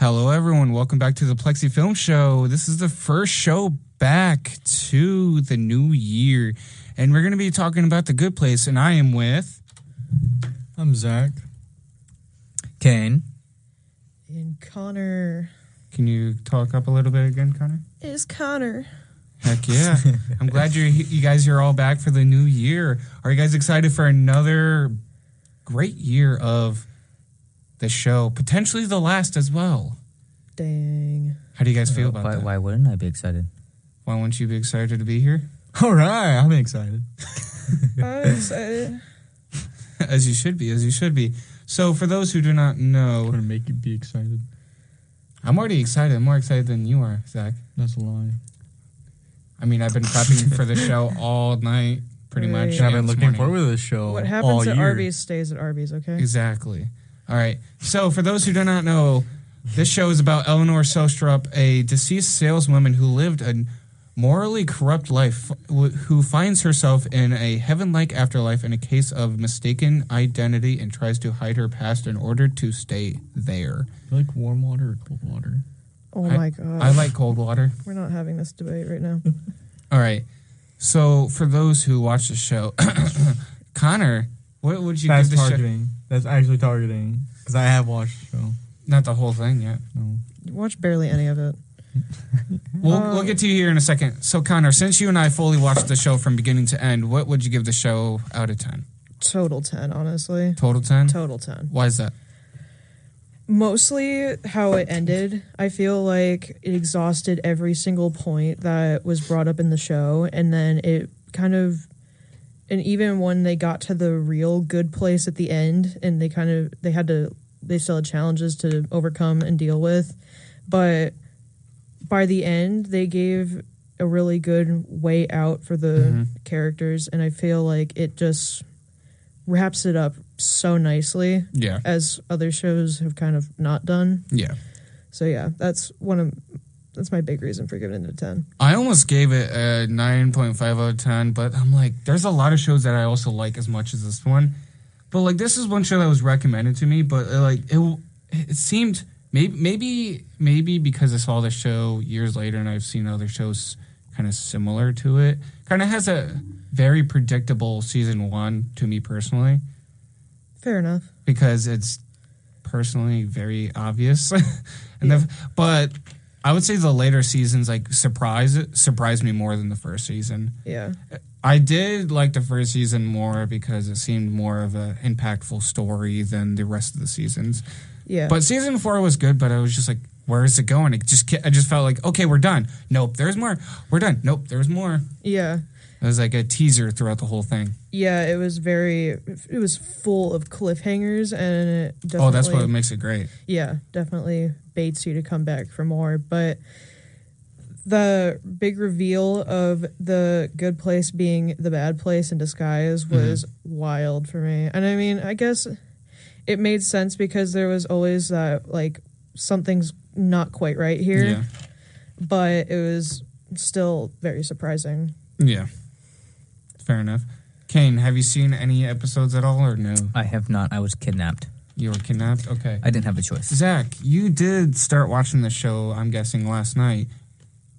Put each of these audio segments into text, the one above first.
Hello, everyone. Welcome back to the Plexi Film Show. This is the first show back to the new year, and we're going to be talking about The Good Place, and I am with... I'm Zach. Kane. And Connor. Can you talk up a little bit again, Connor? It's Connor. Heck yeah. I'm glad you guys are all back for the new year. Are you guys excited for another great year of the show? Potentially the last as well. Dang. How do you guys feel about that? Why wouldn't I be excited? Why wouldn't you be excited to be here? All right, I'm excited. I'm excited. As you should be. So for those who do not know... I'm going to make you be excited. I'm already excited. I'm more excited than you are, Zach. That's a lie. I mean, I've been prepping for the show all night, pretty much. And I've been looking forward to this show. What happens all at year. Arby's stays at Arby's, okay? Exactly. All right. So for those who do not know, this show is about Eleanor Shellstrop, a deceased saleswoman who lived a morally corrupt life, who finds herself in a heaven-like afterlife in a case of mistaken identity and tries to hide her past in order to stay there. You like warm water or cold water? Oh my God. I like cold water. We're not having this debate right now. All right. So for those who watch the show, Connor, what would you give the targeting. That's actually targeting. Because I have watched the show. Not the whole thing yet. No. You watch barely any of it. We'll get to you here in a second. So, Connor, since you and I fully watched the show from beginning to end, what would you give the show out of 10? Total 10, honestly. Total 10? Total 10. Why is that? Mostly how it ended. I feel like it exhausted every single point that was brought up in the show, and then it kind of... And even when they got to the real good place at the end, and they still had challenges to overcome and deal with, but by the end, they gave a really good way out for the characters, and I feel like it just wraps it up so nicely. Yeah. As other shows have kind of not done. Yeah. So yeah, that's my big reason for giving it a 10. I almost gave it a 9.5 out of 10, but I'm like, there's a lot of shows that I also like as much as this one. But like, this is one show that was recommended to me, but it seemed maybe because I saw the show years later and I've seen other shows kind of similar to it. Kind of has a very predictable season 1 to me personally. Fair enough. Because it's personally very obvious. But I would say the later seasons like surprised me more than the first season. Yeah. I did like the first season more because it seemed more of an impactful story than the rest of the seasons. Yeah. But season 4 was good, but I was just like, where is it going? I just felt like, okay, we're done. Nope, there's more. We're done. Nope, there's more. Yeah. It was like a teaser throughout the whole thing. Yeah, it was full of cliffhangers, and it definitely... Oh, that's what makes it great. Yeah, definitely baits you to come back for more, but the big reveal of the good place being the bad place in disguise was wild for me. And I mean, I guess it made sense because there was always that, like, something's not quite right here. Yeah. But it was still very surprising. Yeah. Fair enough. Kane, have you seen any episodes at all or no? I have not. I was kidnapped. You were kidnapped? Okay. I didn't have a choice. Zach, you did start watching the show, I'm guessing, last night.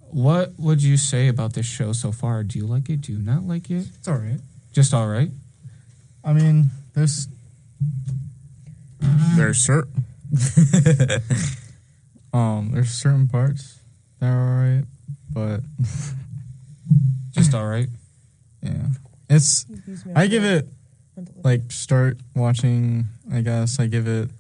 What would you say about this show so far? Do you like it? Do you not like it? It's all right. Just all right? I mean, there's certain parts that are all right, but just all right. Yeah, I give it start watching. I guess I give it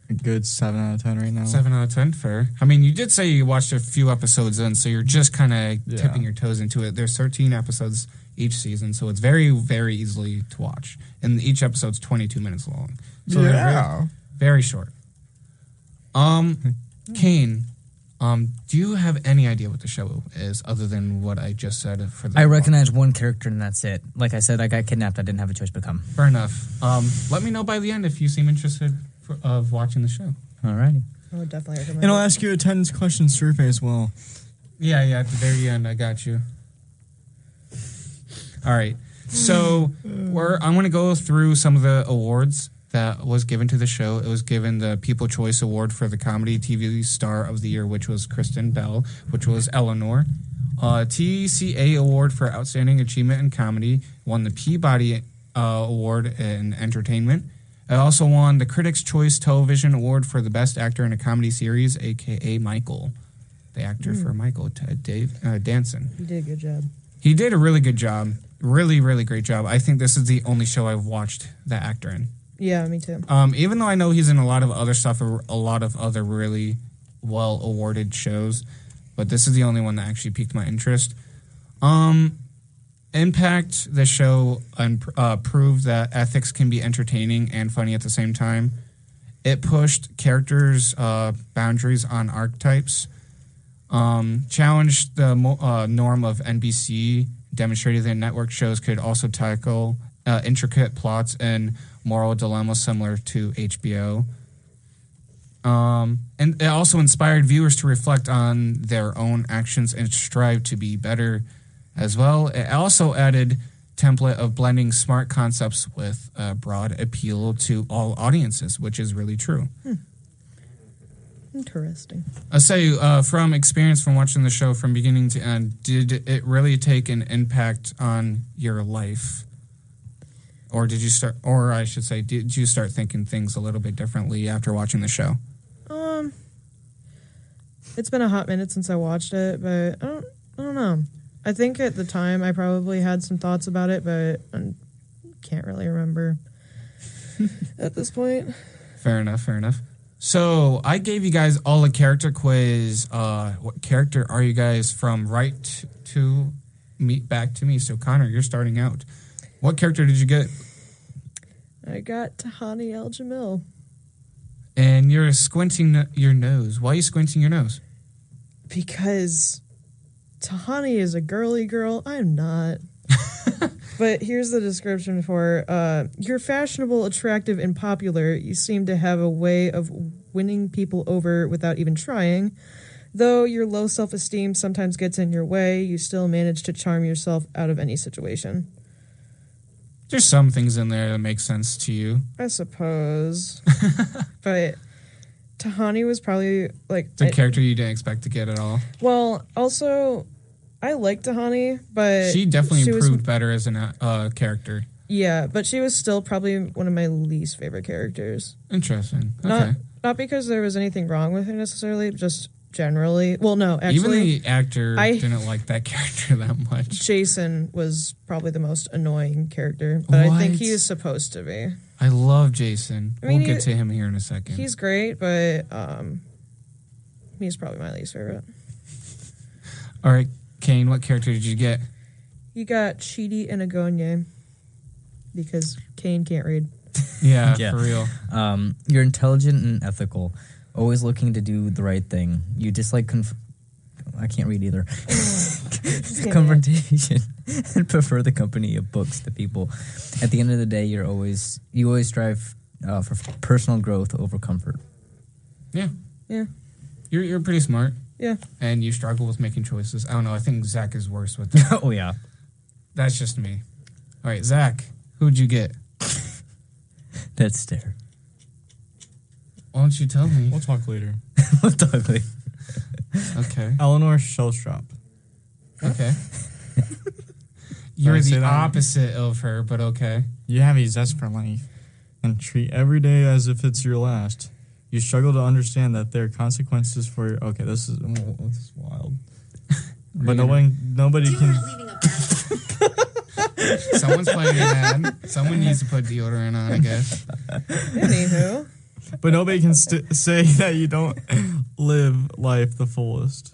a good 7 out of 10 right now. 7 out of 10, fair. I mean, you did say you watched a few episodes in, so you're just kind of tipping your toes into it. There's 13 episodes each season, so it's very, very easily to watch. And each episode's 22 minutes long. So they're very, very short. Kane, do you have any idea what the show is other than what I just said? I recognize one character and that's it. Like I said, I got kidnapped. I didn't have a choice but come. Fair enough. Let me know by the end if you seem interested of watching the show. Alrighty. I would definitely recommend And I'll ask you a attendance question survey as well. Yeah, at the very end, I got you. All right. So I'm going to go through some of the awards that was given to the show. It was given the People Choice Award for the Comedy TV Star of the Year, which was Kristen Bell, which was Eleanor. TCA Award for Outstanding Achievement in Comedy, won the Peabody Award in Entertainment. It also won the Critics' Choice Television Award for the Best Actor in a Comedy Series, a.k.a. Michael, the actor for Michael, Dave Danson. He did a good job. He did a really good job. Really, really great job. I think this is the only show I've watched that actor in. Yeah, me too. Even though I know he's in a lot of other stuff, a lot of other really well-awarded shows, but this is the only one that actually piqued my interest. Impact, the show proved that ethics can be entertaining and funny at the same time. It pushed characters' boundaries on archetypes, challenged the norm of NBC, demonstrated that network shows could also tackle intricate plots and moral dilemmas similar to HBO. And it also inspired viewers to reflect on their own actions and strive to be better as well. It also added template of blending smart concepts with broad appeal to all audiences, which is really true. Interesting. I say, from experience from watching the show from beginning to end, did it really take an impact on your life? Or did you start, or I should say, did you start thinking things a little bit differently after watching the show? It's been a hot minute since I watched it, but I don't know. I think at the time I probably had some thoughts about it, but I can't really remember at this point. Fair enough. So I gave you guys all a character quiz. What character are you guys from right to back to me? So Connor, you're starting out. What character did you get? I got Tahani El-Jamil. And you're squinting your nose. Why are you squinting your nose? Because Tahani is a girly girl. I'm not. But here's the description for you're fashionable, attractive, and popular. You seem to have a way of winning people over without even trying. Though your low self-esteem sometimes gets in your way, you still manage to charm yourself out of any situation. There's some things in there that make sense to you. I suppose. But Tahani was probably like... The character you didn't expect to get at all. Well, also, I like Tahani, but... She definitely improved better as a character. Yeah, but she was still probably one of my least favorite characters. Interesting. Okay. Not because there was anything wrong with her necessarily, just generally. Well, no, actually... Even the actor didn't like that character that much. Jason was probably the most annoying character, but I think he is supposed to be. I love Jason. I mean, we'll get to him here in a second. He's great, but he's probably my least favorite. All right, Kane, what character did you get? You got Chidi and Agonye, because Kane can't read. Yeah, for real. You're intelligent and ethical, always looking to do the right thing. You dislike I can't read either. Confrontation and prefer the company of books to people. At the end of the day, you always strive for personal growth over comfort. Yeah. Yeah. You're pretty smart. Yeah. And you struggle with making choices. I don't know. I think Zach is worse with that. Oh, yeah. That's just me. All right, Zach, who'd you get? That stare. Why don't you tell me? We'll talk later. We'll talk later. Okay. Eleanor Shellstrop. Okay. You're the opposite of her, but okay. You have a zest for life and treat every day as if it's your last. You struggle to understand that there are consequences for your... Okay, this is wild. But nobody can... Someone's playing an ad. Someone needs to put deodorant on, I guess. Anywho. But nobody can say that you don't live life the fullest.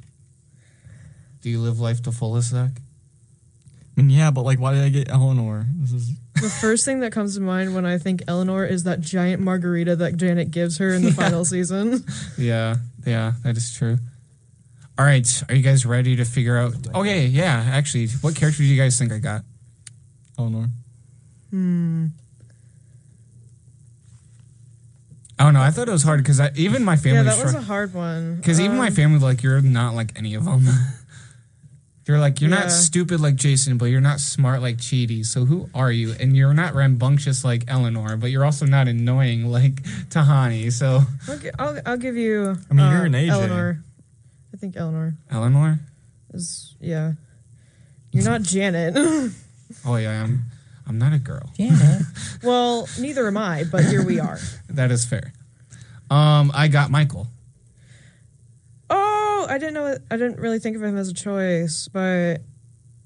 Do you live life the fullest, Zach? I mean, yeah, but why did I get Eleanor? The first thing that comes to mind when I think Eleanor is that giant margarita that Janet gives her in the final season. Yeah, that is true. All right, are you guys ready to figure out... Okay, yeah, actually, what character do you guys think I got? Eleanor. I don't know. I thought it was hard because even my family... Yeah, that was a hard one. Because even my family, you're not like any of them. They're like, you're Yeah. not stupid like Jason, but you're not smart like Chidi. So who are you? And you're not rambunctious like Eleanor, but you're also not annoying like Tahani. So I'll give you. I mean, you're an AJ. Eleanor. I think Eleanor Eleanor? is. Yeah. You're not Janet. Oh yeah, I'm not a girl. Janet. Well, neither am I, but here we are. That is fair. I got Michael. Oh, I didn't really think of him as a choice, but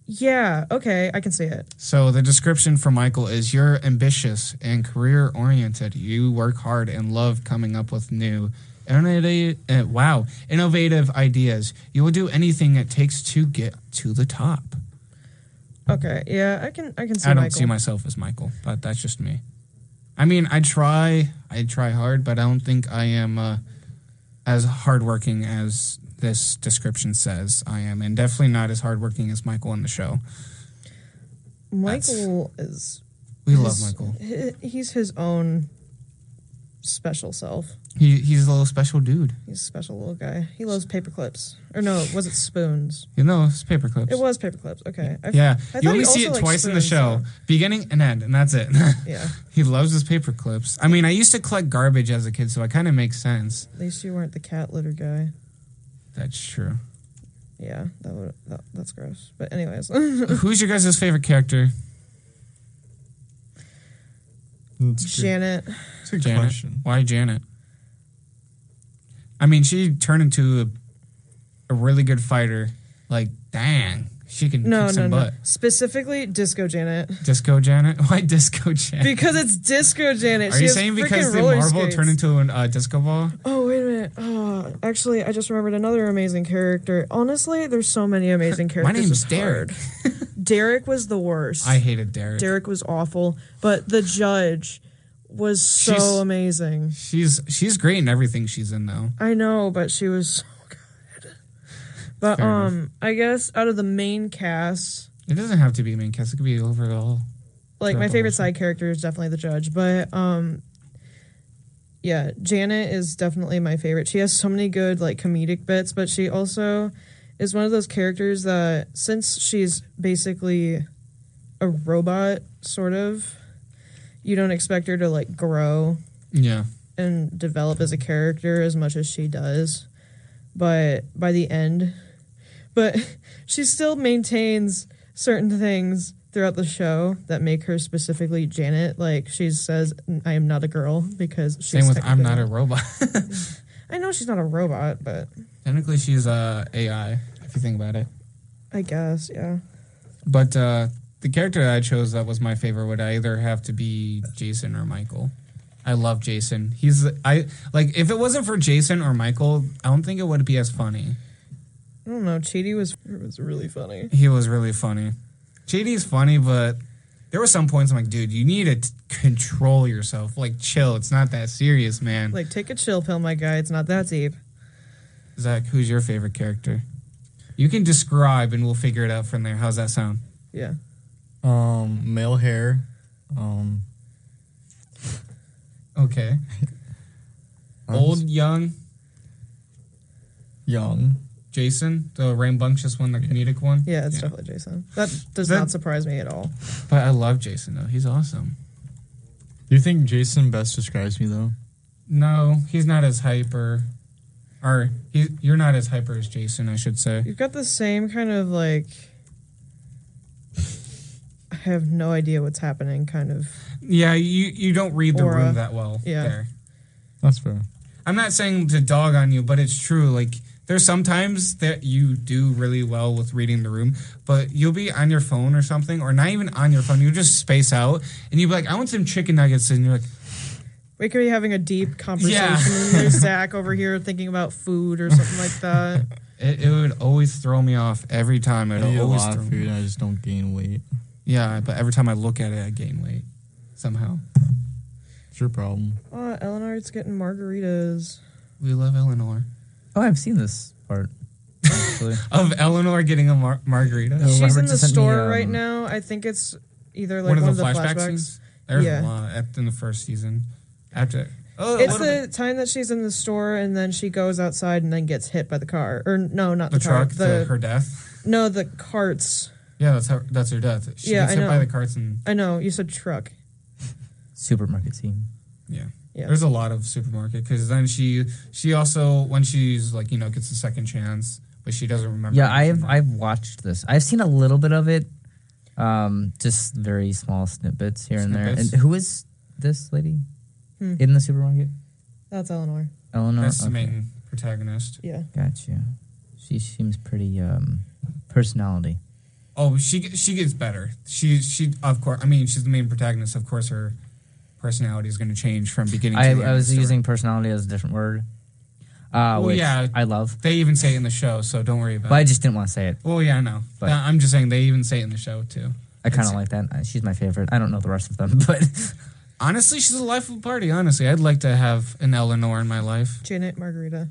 yeah, okay, I can see it. So the description for Michael is you're ambitious and career oriented. You work hard and love coming up with new innovative ideas. You will do anything it takes to get to the top. Okay, yeah, I can see I don't Michael. see myself as Michael, but that's just me. I mean, I try hard, but I don't think I am as hardworking as this description says I am, and definitely not as hardworking as Michael in the show. Michael is. We love Michael. He's his own special self. He's a little special dude. He's a special little guy. He loves paper clips. Or no, was it spoons? You know, it's paper clips. It was paper clips. Okay. Yeah, I you thought only he see it also liked twice in the spoons, show, so- beginning and end, and that's it. Yeah. He loves his paper clips. I mean, I used to collect garbage as a kid, so it kind of makes sense. At least you weren't the cat litter guy. That's true. Yeah, that's gross. But anyways. Who's your guys' favorite character? Janet. It's a good Janet. question. Why Janet? I mean, she turned into a really good fighter. Like, dang, she can No. kick some butt. Specifically, Disco Janet. Disco Janet? Why Disco Janet? Because it's Disco Janet. Are you saying because the marble turned into a disco ball? Oh, wait a minute. Oh, actually, I just remembered another amazing character. Honestly, there's so many amazing characters. My name's it's Derek. hard. Derek was the worst. I hated Derek. Derek was awful, but the judge was so She's- amazing. She's great in everything she's in, though. I know, but she was so good. But Fair enough. I guess out of the main cast, It doesn't have to be main cast. It could be overall. like my Throughout the favorite whole side character is definitely the judge, but yeah, Janet is definitely my favorite. She has so many good like comedic bits, but she also is one of those characters that since she's basically a robot sort of, you don't expect her to like grow Yeah. and develop as a character as much as she does. But by the end, but she still maintains certain things throughout the show that make her specifically Janet. Like she says, I am not a girl because she's Same with I'm not a technically- robot. I know she's not a robot, but Technically, she's AI, if you think about it. I guess, yeah. But the character that I chose that was my favorite would either have to be Jason or Michael. I love Jason. If it wasn't for Jason or Michael, I don't think it would be as funny. I don't know. Chidi was really funny. He was really funny. JD's funny, but there were some points I'm like, dude, you need to control yourself. Like, chill. It's not that serious, man. Like, take a chill pill, my guy. It's not that deep. Zach, who's your favorite character? You can describe, and we'll figure it out from there. How's that sound? Yeah. Male hair. Okay. Old, young, Young. Jason, the rambunctious one, the comedic one. Yeah, it's definitely Jason. That does That- not surprise me at all. But I love Jason, though. He's awesome. Do you think Jason best describes me, though? No, he's not as hyper. Or, you're not as hyper as Jason, I should say. You've got the same kind of like, I have no idea what's happening kind of. Yeah, you don't read the Aura. room that well Yeah. there. That's fair. I'm not saying to dog on you, but it's true. Like, there's sometimes that you do really well with reading the room, but you'll be on your phone or something, or not even on your phone. You just space out, and you'll be like, I want some chicken nuggets, and you're like, We could be having a deep conversation, Yeah. and there's Zach over here thinking about food or something like that. it would always throw me off every time. I It'll eat a always lot throw of me food, off. and I just don't gain weight. Yeah, but every time I look at it, I gain weight somehow. It's your problem. Oh, Eleanor's getting margaritas. We love Eleanor. Oh, I've seen this part. Actually. Of Eleanor getting a margarita. Oh, She's Robert in the just sent me, store right now. I think it's either like One one of the flashback flashbacks. scenes? There's Yeah. a lot in the first season. After It's the time that she's in the store and then she goes outside and then gets hit by the car. Or no, not the the car. truck, her death. No, the carts. Yeah, that's her death. She gets hit by the carts and. I know you said truck. Supermarket scene. Yeah. Yeah. There's a lot of supermarket because then she also when she's like gets a second chance, but she doesn't remember. Yeah, I've watched this. I've seen a little bit of it, just very small snippets here and there. And who is this lady in the supermarket? That's Eleanor. Eleanor, that's the main protagonist. Yeah, got you. She seems pretty personality. Oh, she gets better. She of course. I mean, she's the main protagonist. Of course, her personality is going to change from beginning to the end. I was using personality as a different word. Which I love. They even say it in the show, so don't worry about it. But I just didn't want to say it. Well, yeah, I know. But I'm just saying they even say it in the show, too. I kind of like that. She's my favorite. I don't know the rest of them, but... Honestly, she's the life of the party, honestly. I'd like to have an Eleanor in my life. Janet Margarita.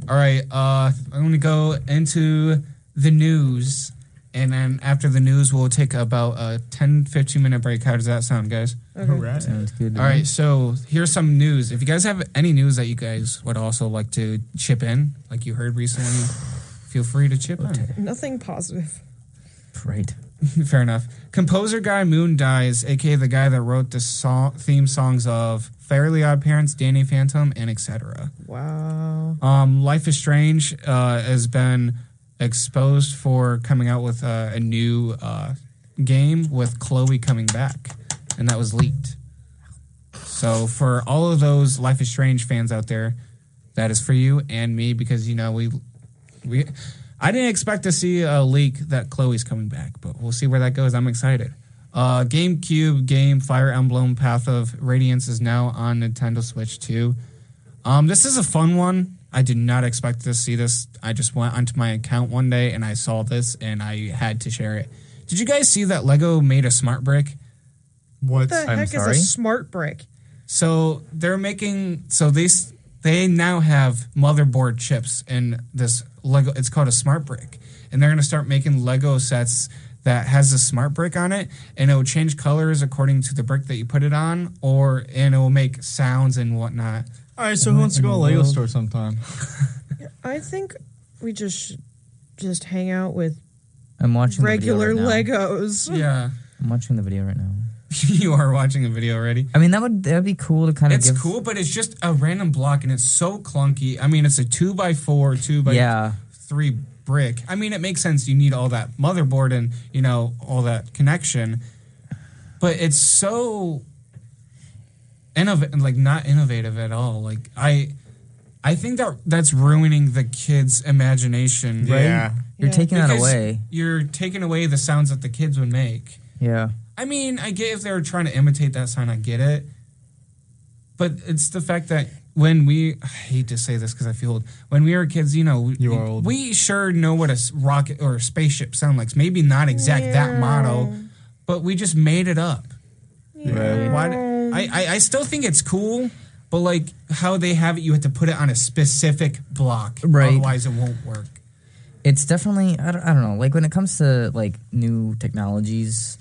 All right, I'm going to go into the news. And then after the news, we'll take about a 10-15 minute break. How does that sound, guys? Okay. All right. Sounds good. All right, so here's some news. If you guys have any news that you guys would also like to chip in, like you heard recently, feel free to chip in. Nothing positive. Right. Fair enough. Composer Guy Moon dies, a.k.a. the guy that wrote the theme songs of Fairly Odd Parents, Danny Phantom, and etc. Wow. Life is Strange has been exposed for coming out with a new game with Chloe coming back, and that was leaked. So for all of those Life is Strange fans out there, that is for you and me because we I didn't expect to see a leak that Chloe's coming back, but we'll see where that goes. I'm excited. GameCube game Fire Emblem Path of Radiance is now on Nintendo Switch 2. This is a fun one. I did not expect to see this. I just went onto my account one day and I saw this and I had to share it. Did you guys see that Lego made a smart brick? What? The heck is a smart brick? So they're making they now have motherboard chips in this Lego. It's called a smart brick, and they're going to start making Lego sets that has a smart brick on it, and it will change colors according to the brick that you put it on, and it will make sounds and whatnot. All right, so who wants to go to a Lego store sometime? I think we just hang out with I'm watching regular the video right now. Legos. Yeah. I'm watching the video right now. You are watching a video already? I mean, that would be cool to kind of It's cool, but it's just a random block, and it's so clunky. I mean, it's a 2x4, 2x3 brick. I mean, it makes sense. You need all that motherboard and, all that connection. But it's so... not innovative at all. Like, I think that's ruining the kids' imagination. Right? Yeah. You're taking that away. You're taking away the sounds that the kids would make. Yeah. I mean, I get if they were trying to imitate that sound, I get it. But it's the fact that I hate to say this because I feel old. When we were kids, You are old. we sure know what a rocket or a spaceship sound like. Maybe not exact that model, but we just made it up. Right. I still think it's cool, but like how they have it, you have to put it on a specific block. Right. Otherwise, it won't work. It's definitely, I don't know, like when it comes to like new technologies,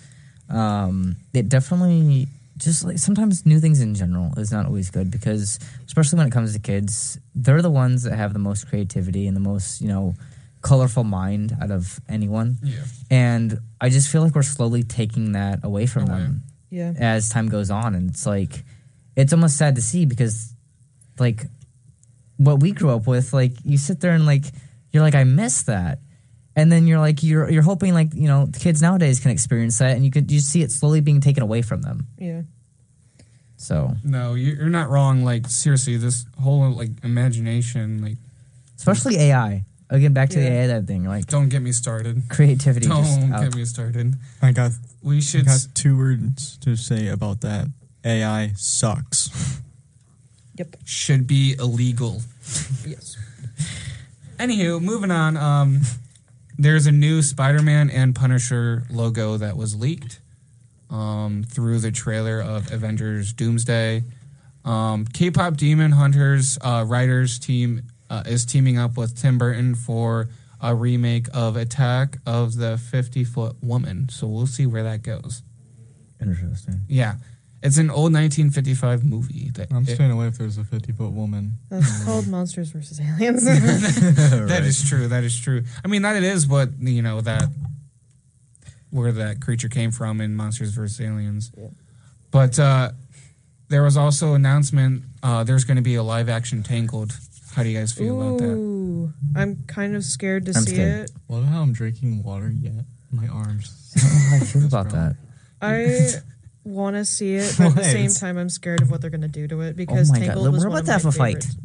it definitely just like sometimes new things in general is not always good because especially when it comes to kids, they're the ones that have the most creativity and the most, colorful mind out of anyone. Yeah. And I just feel like we're slowly taking that away from them. Yeah. As time goes on, and it's like it's almost sad to see because like what we grew up with, like you sit there and like you're like I miss that, and then you're like you're hoping like the kids nowadays can experience that, and you see it slowly being taken away from them. Yeah. So no, you're not wrong. Like seriously, this whole like imagination, like especially AI. Again, back to the AI thing. Like don't get me started. Creativity. Don't get me started. I got 2 words to say about that. AI sucks. Yep. Should be illegal. Yes. Anywho, moving on. There's a new Spider-Man and Punisher logo that was leaked through the trailer of Avengers Doomsday. K-pop Demon Hunters writers team is teaming up with Tim Burton for a remake of Attack of the 50-Foot Woman. So we'll see where that goes. Interesting. Yeah. It's an old 1955 movie. I'm staying away if there's a 50-foot woman. That's called Monsters vs. Aliens. That is true. That is true. I mean, that it is what, you know, that where that creature came from in Monsters vs. Aliens. Yeah. But there was also an announcement there's going to be a live-action Tangled. How do you guys feel about that? Ooh, I'm kind of scared to see it. Love how I'm drinking water yet. My arms. I don't know how I feel about that. I want to see it, but at the same time, I'm scared of what they're going to do to it because my God. Tangled was We're one about of to my have a fight. favorites.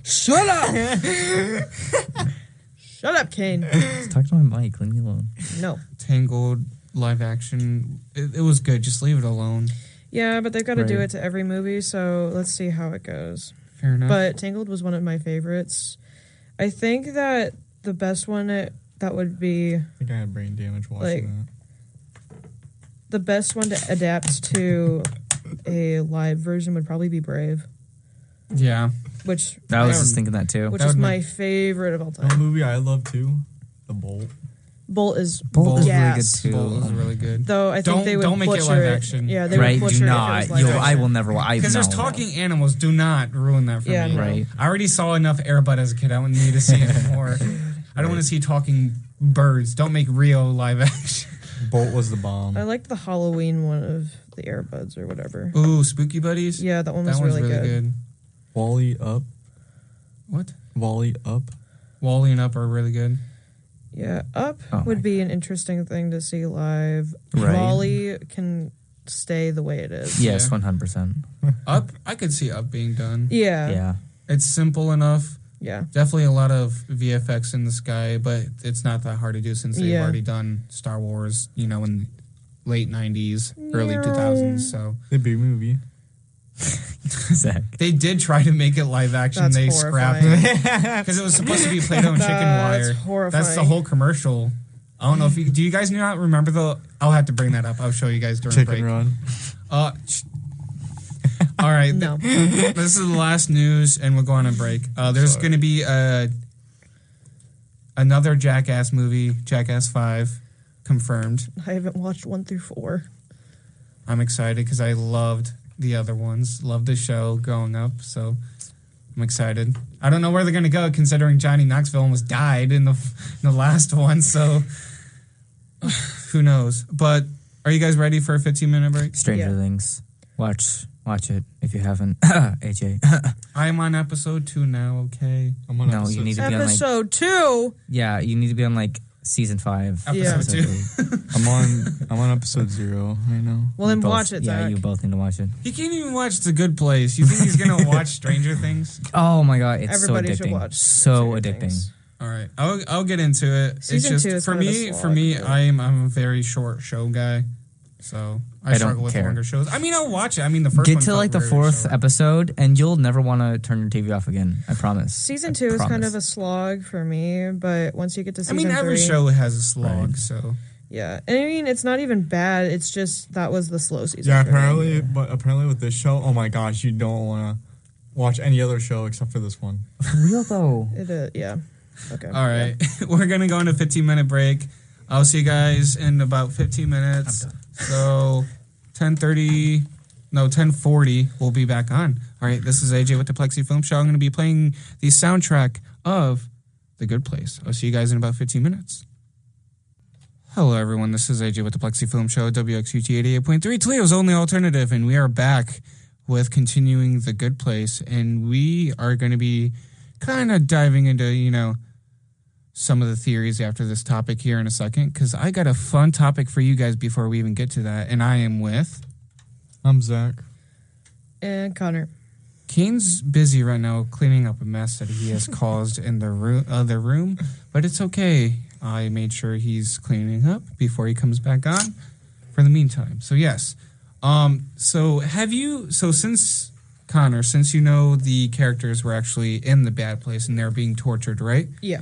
Shut up! Shut up, Kane. Just talk to my mic. Leave me alone. No. Tangled live action. It was good. Just leave it alone. Yeah, but they've got to do Right. it to every movie, so let's see how it goes. Fair enough. But Tangled was one of my favorites. I think that the best one that would be I think I had brain damage watching that. the best one to adapt to a live version would probably be Brave, yeah. which I was just thinking that too. which That is would my favorite of all A time. movie I love too, The Bolt. Bolt is Bolt is really good gas. too. Bolt was really good. Though I think Don't- they would don't make it butcher live action. Yeah, they Right? would butcher Do it if it not. was live Yo, action. I will never. Because there's talking animals. Do not ruin that for Yeah, me. no. Right. I already saw enough Air Bud as a kid. I don't need to see it more. I don't want to see talking birds. Don't make real live action. Bolt was the bomb. I liked the Halloween one of the Airbuds or whatever. Ooh, Spooky Buddies? Yeah, that one was That one's really really good. good. Wally Up. What? Wally Up. Wally and Up are really good. Yeah, Up Oh would my be an interesting thing to see live. Right. Wally can stay the way it is. Yes, Yeah. 100%. Up, I could see Up being done. Yeah. Yeah. It's simple enough. Yeah. Definitely a lot of VFX in the sky, but it's not that hard to do since they've Yeah. already done Star Wars, you know, in late 90s, early 2000s. So The B movie. Zach. they did try to make it live action. That's They horrifying. scrapped it because it was supposed to be Play-Doh and chicken That's wire. horrifying. That's the whole commercial. I don't know if do you guys not remember the? I'll have to bring that up. I'll show you guys during Chicken break. Run. All right. No. This is the last news, and we'll go on a break. There's going to be another Jackass movie, Jackass 5, confirmed. I haven't watched 1 through 4. I'm excited because I loved the other ones. Loved the show growing up, so I'm excited. I don't know where they're going to go, considering Johnny Knoxville almost died in the last one, so who knows. But are you guys ready for a 15-minute break? Stranger Yeah. Things. Watch it if you haven't. AJ. I am on episode 2 now, okay? I'm on No, episode you need to be on like. Episode 2. Yeah, you need to be on like season 5. Yeah. Episode 2. 3. I'm on episode 0 right now. Well, then Both- watch it, Yeah, Zach. you both need to watch it. He can't even watch The Good Place. You think he's going to watch Stranger Things? Oh my god, it's Everybody so should addicting. watch So Stranger addicting. Things. All right, I'll get into it. Season it's 2 just is for kind of a me. For slog, me, but- I'm a very short show guy, so I don't struggle with care. longer shows. I mean, I'll watch it. I mean, the first Get one to felt like the very 4th short. episode, and you'll never want to turn your TV off again. I promise. Season I 2 is kind promise. of a slog for me, but once you get to I season mean, every 3, show has a slog, Right. so yeah. And I mean, it's not even bad. It's just that was the slow season. Yeah, for me. apparently with this show, oh my gosh, you don't want to watch any other show except for this one. For real though. It is, yeah. Okay. all right. We're gonna go on a 15-minute break. I'll see you guys in about 15 minutes. I'm done. So 10:40, we'll be back on. All right, this is AJ with the Plexi Film Show. I'm going to be playing the soundtrack of The Good Place. I'll see you guys in about 15 minutes. Hello, everyone. This is AJ with the Plexi Film Show, WXUT 88.3, Toledo's only alternative, and we are back with continuing The Good Place, and we are going to be kind of diving into, you know, some of the theories after this topic here in a second, because I got a fun topic for you guys before we even get to that, and I am with... I'm Zach. And Connor. Kane's busy right now cleaning up a mess that he has caused in the other room, but it's okay. I made sure he's cleaning up before he comes back on for the meantime. So, yes. So since, Connor, since you know the characters were actually in the bad place and they're being tortured, right? Yeah.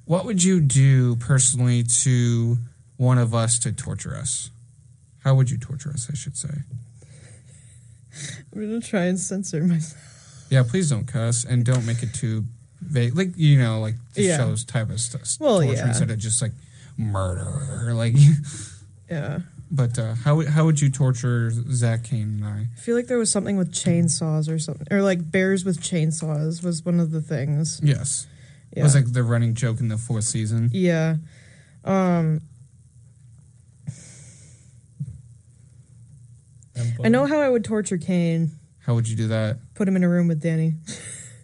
What would you do personally to one of us to torture us? How would you torture us, I should say? I'm going to try and censor myself. Yeah, please don't cuss and don't make it too vague. Like, you know, like the Yeah. show's type of stuff. Well, torture yeah. instead of just like murder. Like, Yeah. But how would you torture Zach, Kane, and I? I feel like there was something with chainsaws or something, or like bears with chainsaws was one of the things. Yes. Yeah. It was like the running joke in the 4th season. Yeah. I know how I would torture Kane. How would you do that? Put him in a room with Danny.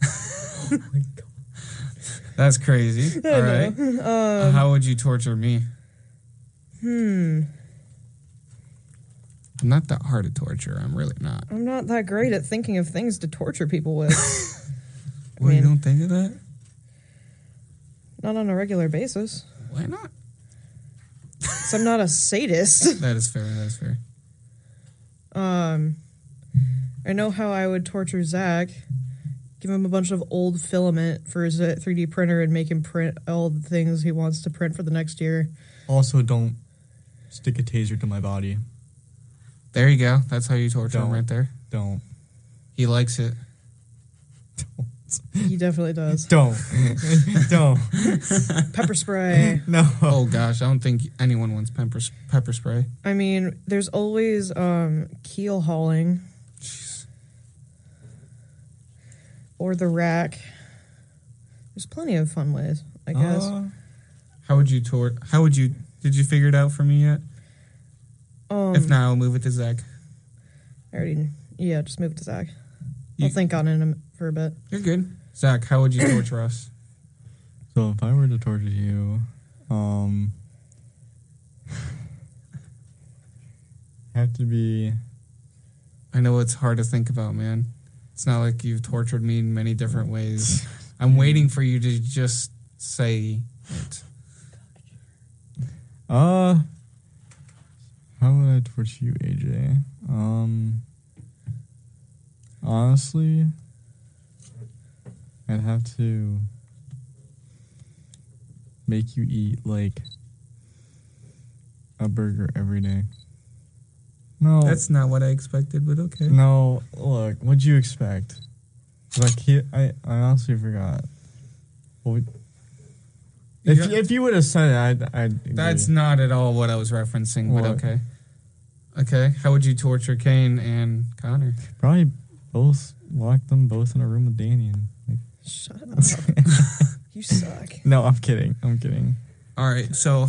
Oh my god. That's crazy. All right. How would you torture me? I'm not that hard to torture. I'm really not. I'm not that great at thinking of things to torture people with. You don't think of that? Not on a regular basis. Why not? So I'm not a sadist. That is fair. That is fair. I know how I would torture Zach. Give him a bunch of old filament for his 3D printer and make him print all the things he wants to print for the next year. Also, don't stick a taser to my body. There you go. That's how you torture him right there. Don't. He likes it. He definitely does. Don't. Don't. Pepper spray. No. Oh gosh, I don't think anyone wants pepper spray. I mean, there's always keel hauling. Jeez. Or the rack. There's plenty of fun ways, I guess. How would you did you figure it out for me yet? If not, I'll move it to Zach. Just move it to Zach. I'll think on it for a bit. You're good. Zach, how would you torture us? So if I were to torture you, have to be... I know it's hard to think about, man. It's not like you've tortured me in many different ways. I'm waiting for you to just say it. How would I torture you, AJ? Honestly, I'd have to make you eat like a burger every day. No, That's not what I expected, but okay. no. Look, what'd you expect? Like I honestly forgot. If you would have said it, I'd agree. That's not at all what I was referencing, but What? okay. Okay, how would you torture Kane and Connor? Probably both lock them both in a room with Danny and like. Shut up. You suck. No, I'm kidding. All right, so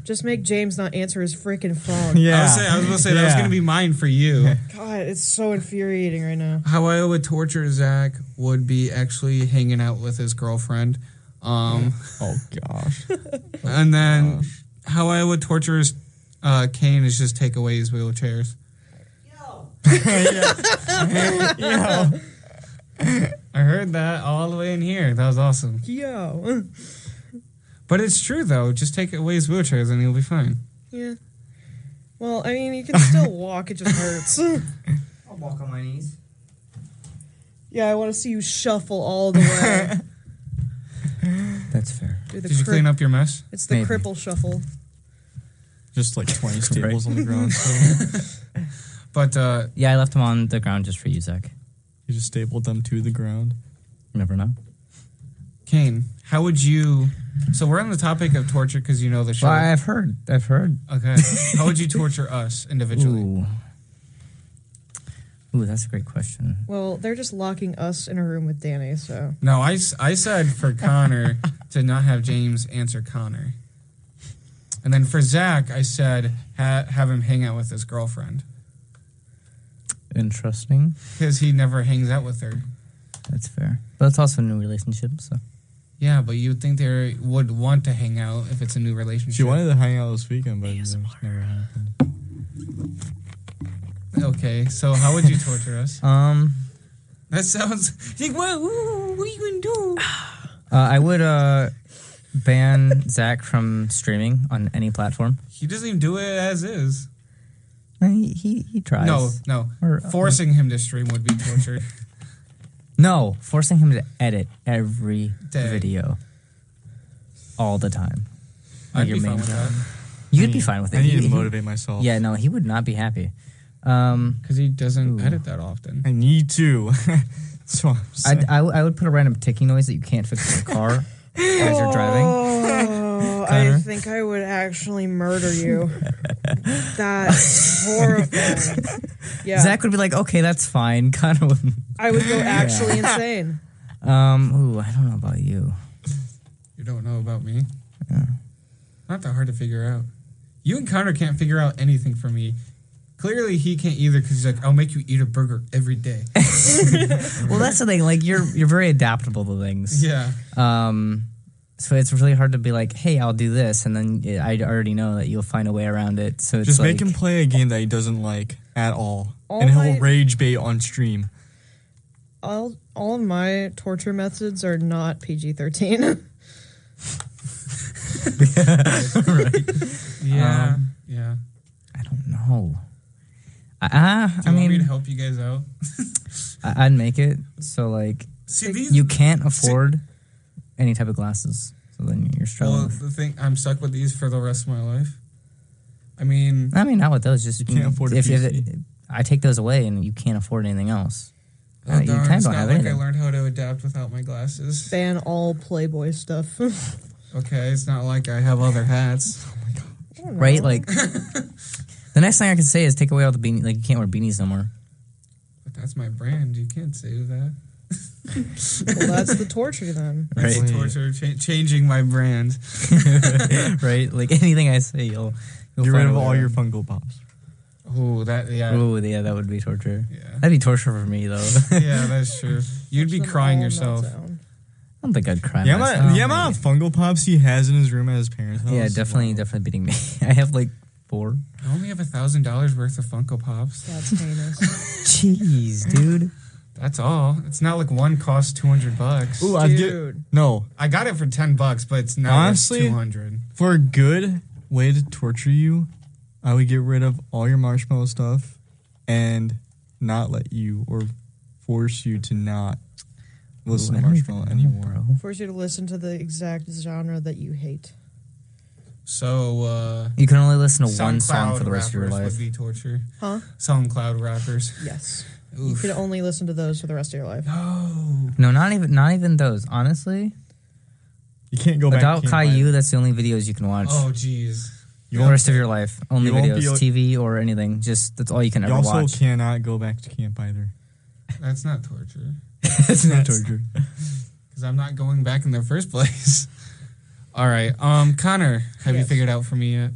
Just make James not answer his freaking phone. Yeah, I was going to say that was going to be mine for you. God, it's so infuriating right now. How I would torture Zach would be actually hanging out with his girlfriend. Oh gosh. And then how I would torture Kane is just take away his wheelchairs. Yeah. I heard that all the way in here. That was awesome. Yo. But it's true, though. Just take away his wheelchairs and he'll be fine. Yeah. Well, I mean, you can still walk. It just hurts. I'll walk on my knees. Yeah, I want to see you shuffle all the way. That's fair. Do the Did you clean up your mess? It's the Maybe. cripple shuffle. Just like 20 staples on the ground. So But, Yeah, I left them on the ground just for you, Zach. you just stapled them to the ground. You never know. Kane, how would you... So we're on the topic of torture because you know the show. Well, I've heard. Okay. How would you torture us individually? Ooh, that's a great question. Well, they're just locking us in a room with Danny, so. No, I said for Connor to not have James answer Connor. And then for Zach, I said have him hang out with his girlfriend. Interesting. Because he never hangs out with her. That's fair. But it's also a new relationship, so. Yeah, but you'd think they would want to hang out if it's a new relationship. She wanted to hang out this weekend, but it just never happened. Okay, so how would you torture us? That sounds like what are you gonna do? I would ban Zach from streaming on any platform. He doesn't even do it as is. He tries. No. Or, Forcing him to stream would be torture. No, forcing him to edit every Dang. video all the time. I'd Your be main fine with job. that. You'd be fine with it. I need to motivate myself. Yeah, no, he would not be happy. Because he doesn't Ooh. edit that often. I need to. So I'm saying. I would put a random ticking noise that you can't fix in the car as you're driving. Oh, I Connor? think I would actually murder you. That's horrifying. Yeah. Zach would be like, okay, that's fine. Kind of. I would go actually insane. Ooh, I don't know about you. You don't know about me? Yeah. Not that hard to figure out. You and Connor can't figure out anything for me. Clearly, he can't either because he's like, I'll make you eat a burger every day. Well, that's the thing. Like, you're very adaptable to things. Yeah. So it's really hard to be like, hey, I'll do this, and then I already know that you'll find a way around it. So it's Just like, make him play a game that he doesn't like at all, All and my- he'll rage bait on stream. All of my torture methods are not PG-13. right? Yeah. Yeah. I don't know. Do I you want me to mean, help you guys out? I'd make it so like See, these. you can't afford any type of glasses, so then you're struggling. Well, the thing, I'm stuck with these for the rest of my life. I mean, Not with those. Just You can't afford a if PC. I take those away and you can't afford anything else. oh, You darn, kind it's of don't not have like I anything. learned how to adapt without my glasses. Ban all Playboy stuff. Okay, it's not like I have other hats. I don't know. Right? Like the next thing I can say is take away all the beanies. Like you can't wear beanies no more. But that's my brand. You can't say that. Well, that's the torture then. That's Right. the torture, changing my brand. Right? Like anything I say, you'll Get rid find of a way all your around. Funko Pops. Oh, that, yeah. Oh yeah, that would be torture. Yeah. That'd be torture for me though. Yeah, that's true. You'd be Watch them crying all yourself. melt down. I don't think I'd cry. The myself. amount of Funko Pops he has in his room at his parents' house. Yeah, is definitely wild. beating me. I have like 4. I only have $1,000 worth of Funko Pops. That's heinous. Jeez, dude. That's all. It's not like one costs $200. Ooh, I'd get Dude. no. I got it for $10, but it's now Honestly, $200. For a good way to torture you, I would get rid of all your marshmallow stuff and not let you or force you to not listen to marshmallow anymore. bro. Force you to listen to the exact genre that you hate. So, You can only listen to one SoundCloud song for the rest of your rappers life. would be torture. Huh? SoundCloud rappers. Yes. You Oof. can only listen to those for the rest of your life. No. No, not even those. Honestly, You can't go back. Adult to Campfire. Caillou, that's the only videos you can watch. Oh, jeez. The rest of your life, only You won't videos, be TV or anything. Just that's all you can You ever also watch. cannot go back to camp either. That's not torture. It's not torture. Because I'm not going back in the first place. All right. Connor, have you Yes. figured out for me yet?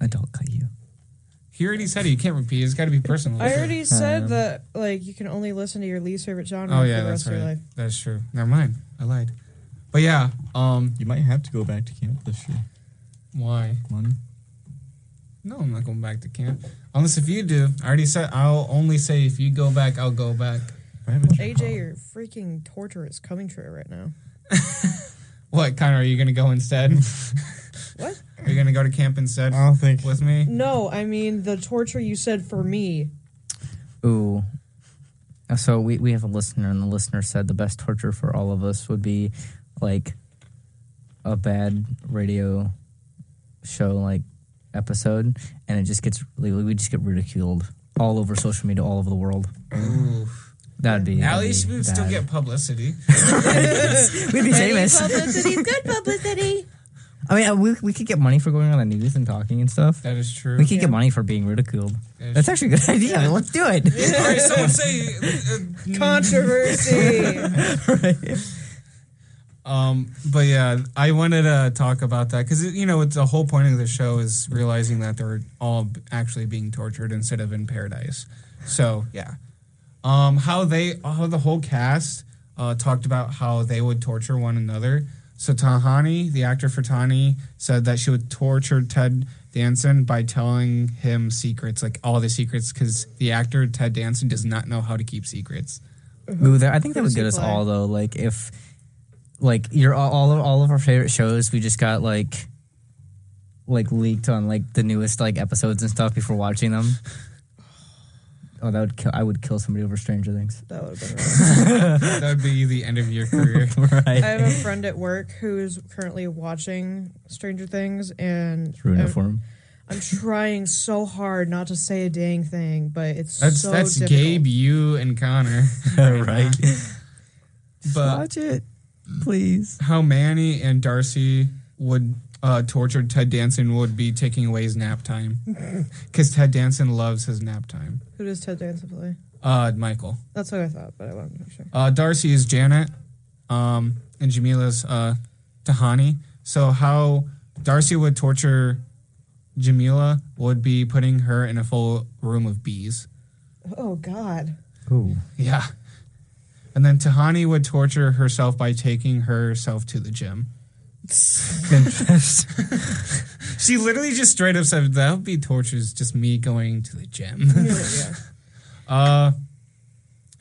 Adult Caillou. He already said it. You can't repeat. It's got to be personal. I already said Um, that like you can only listen to your least favorite genre Oh, for yeah, the that's rest of your right. life. That's true. Never mind. I lied. But yeah, You might have to go back to camp this year. why? Money. No, I'm not going back to camp. Unless if you do. I already said I'll only say if you go back, I'll go back. If I have a job. AJ, your freaking torture is coming true right now. What, Connor, are you going to go instead? What? Are you going to go to camp instead I don't think. with me? No, I mean the torture you said for me. Ooh. So we have a listener, and the listener said the best torture for all of us would be like a bad radio show like episode, and it just gets we just get ridiculed all over social media, all over the world. Ooh. That'd be At that'd least be we still bad. get publicity. We'd be famous. Publicity, good publicity. I mean, we could get money for going on the news and talking and stuff. That is true. We could Yeah. get money for being ridiculed. That is That's actually a good idea. Let's do it. All right, someone say Controversy. Right. But yeah, I wanted to talk about that because it's the whole point of the show is realizing that they're all actually being tortured instead of in paradise. So yeah, how the whole cast talked about how they would torture one another. So Tahani, the actor for Tahani, said that she would torture Ted Danson by telling him secrets, like all the secrets, because the actor Ted Danson does not know how to keep secrets. Ooh, I think that Who would does get he us play? all though. Like if, like you're all of our favorite shows, we just got like leaked on like the newest like episodes and stuff before watching them. Oh, I would kill somebody over Stranger Things. That would have been right. That would be the end of your career. Right. I have a friend at work who's currently watching Stranger Things, and Ruin it for him. I'm trying so hard not to say a dang thing, but it's That's so that's difficult. Gabe, you, and Connor. Right. But Watch it, please. how Manny and Darcy would tortured Ted Danson would be taking away his nap time. Because Ted Danson loves his nap time. Who does Ted Danson play? Michael. That's what I thought, but I wanted to make sure. Darcy is Janet, and Jamila's Tahani. So how Darcy would torture Jamila would be putting her in a full room of bees. Oh, God. Ooh. Yeah. And then Tahani would torture herself by taking herself to the gym. She literally just straight up said, that would be torture, is just me going to the gym. Yeah.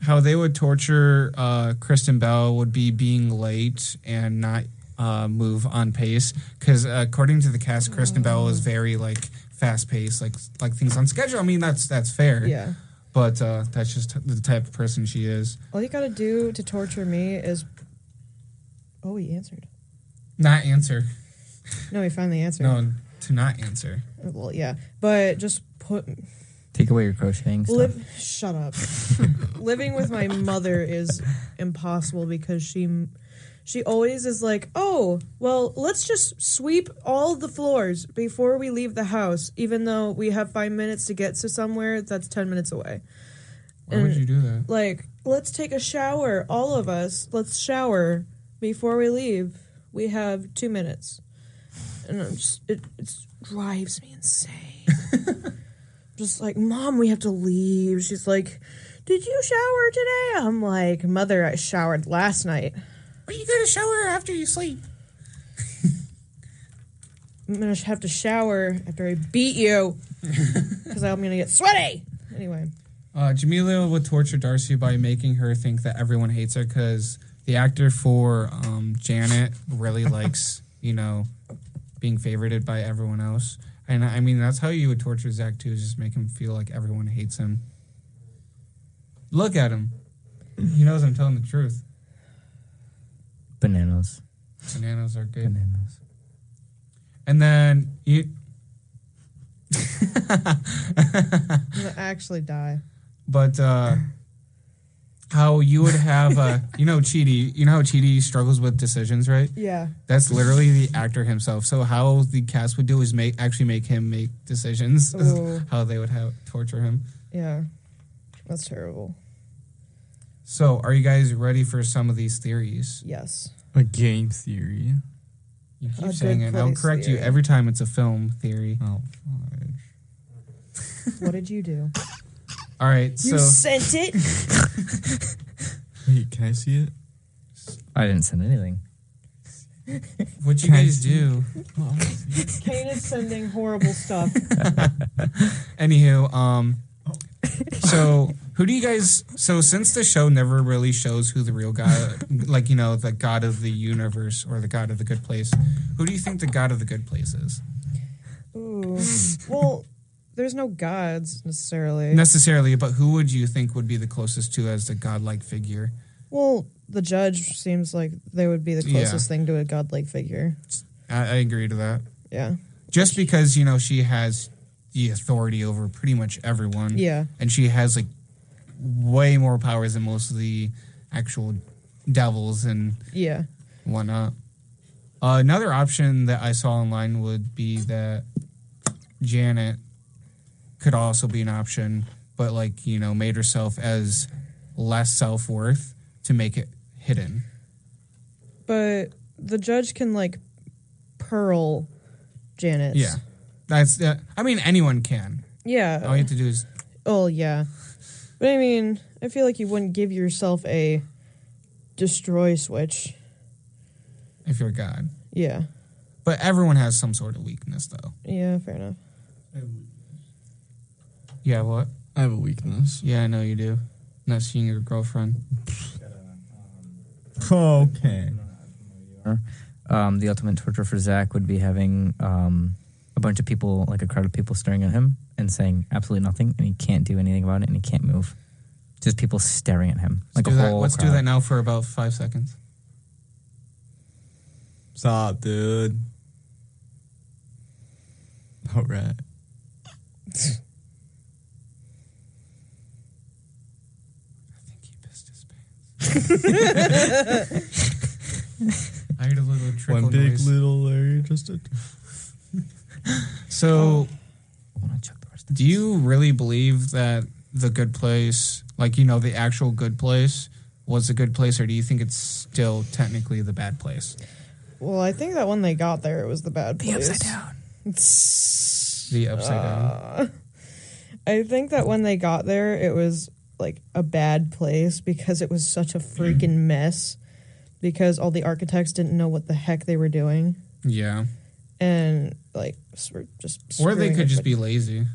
How they would torture Kristen Bell would be being late and not move on pace. Because according to the cast, Kristen Bell is very like fast paced, like things on schedule. I mean, that's fair. Yeah. But that's just the type of person she is. All you gotta do to torture me is... Oh, he answered. Not answer. No, he finally answered. No, to not answer. Well, yeah. But just put... Take away your crocheting stuff. Shut up. Living with my mother is impossible because she always is like, oh, well, let's just sweep all the floors before we leave the house, even though we have 5 minutes to get to somewhere that's 10 minutes away. Why would you do that? Like, let's take a shower, all of us. Let's shower before we leave. We have 2 minutes. And I'm just, it drives me insane. Just like, Mom, we have to leave. She's like, did you shower today? I'm like, Mother, I showered last night. But you gotta shower after you sleep. I'm gonna have to shower after I beat you because I'm gonna get sweaty. Anyway. Jamila would torture Darcy by making her think that everyone hates her because the actor for Janet really likes, being favorited by everyone else. And I mean, that's how you would torture Zach too, is just make him feel like everyone hates him. Look at him. He knows I'm telling the truth. Bananas. Bananas are good. Bananas. And then you... I'm gonna actually die. But how you would have, Chidi, you know how Chidi struggles with decisions, right? Yeah. That's literally the actor himself. So how the cast would do is make him make decisions. Ooh. How they would torture him. Yeah. That's terrible. So are you guys ready for some of these theories? Yes. A game theory. You keep A saying good it. I'll place correct you theory. every time it's a film theory. Oh, fudge. What did you do? All right. You So sent it? Wait, can I see it? I didn't send anything. what you Can I guys see- do? Kane is sending horrible stuff. Anywho, so who do you guys? So since the show never really shows who the real god, the god of the universe or the god of the good place, who do you think the god of the good place is? Ooh. Well, there's no gods necessarily. Necessarily, but who would you think would be the closest to as the godlike figure? Well, the judge seems like they would be the closest thing to a godlike figure. I agree to that. Yeah. Just because she has the authority over pretty much everyone. Yeah. And she has way more powers than most of the actual devils and Yeah. whatnot. Another option that I saw online would be that Janet could also be an option, but made herself as less self-worth to make it hidden. But the judge can pearl Janice. Yeah. That's anyone can. Yeah. All you have to do is Oh, yeah. But I mean, I feel like you wouldn't give yourself a destroy switch. if you're God. Yeah. But everyone has some sort of weakness though. Yeah, fair enough. Yeah, what? I have a weakness. Yeah, I know you do. Not seeing your girlfriend. Okay. The ultimate torture for Zach would be having a bunch of people, a crowd of people staring at him and saying absolutely nothing, and he can't do anything about it, and he can't move. Just people staring at him. Let's do that now for about 5 seconds. Stop, dude. All right. I think he pissed his pants. I heard a little trickle One big noise. little Larry just a... So, I want to check the rest of do you really believe that the good place, like, you know, the actual good place was a good place, or do you think it's still technically the bad place? Well, I think that when they got there, it was the bad place. upside down. The upside down. I think that when they got there, it was like a bad place because it was such a freaking mess. Because all the architects didn't know what the heck they were doing, Yeah. and like we're just. Or they screwing could just it. be lazy.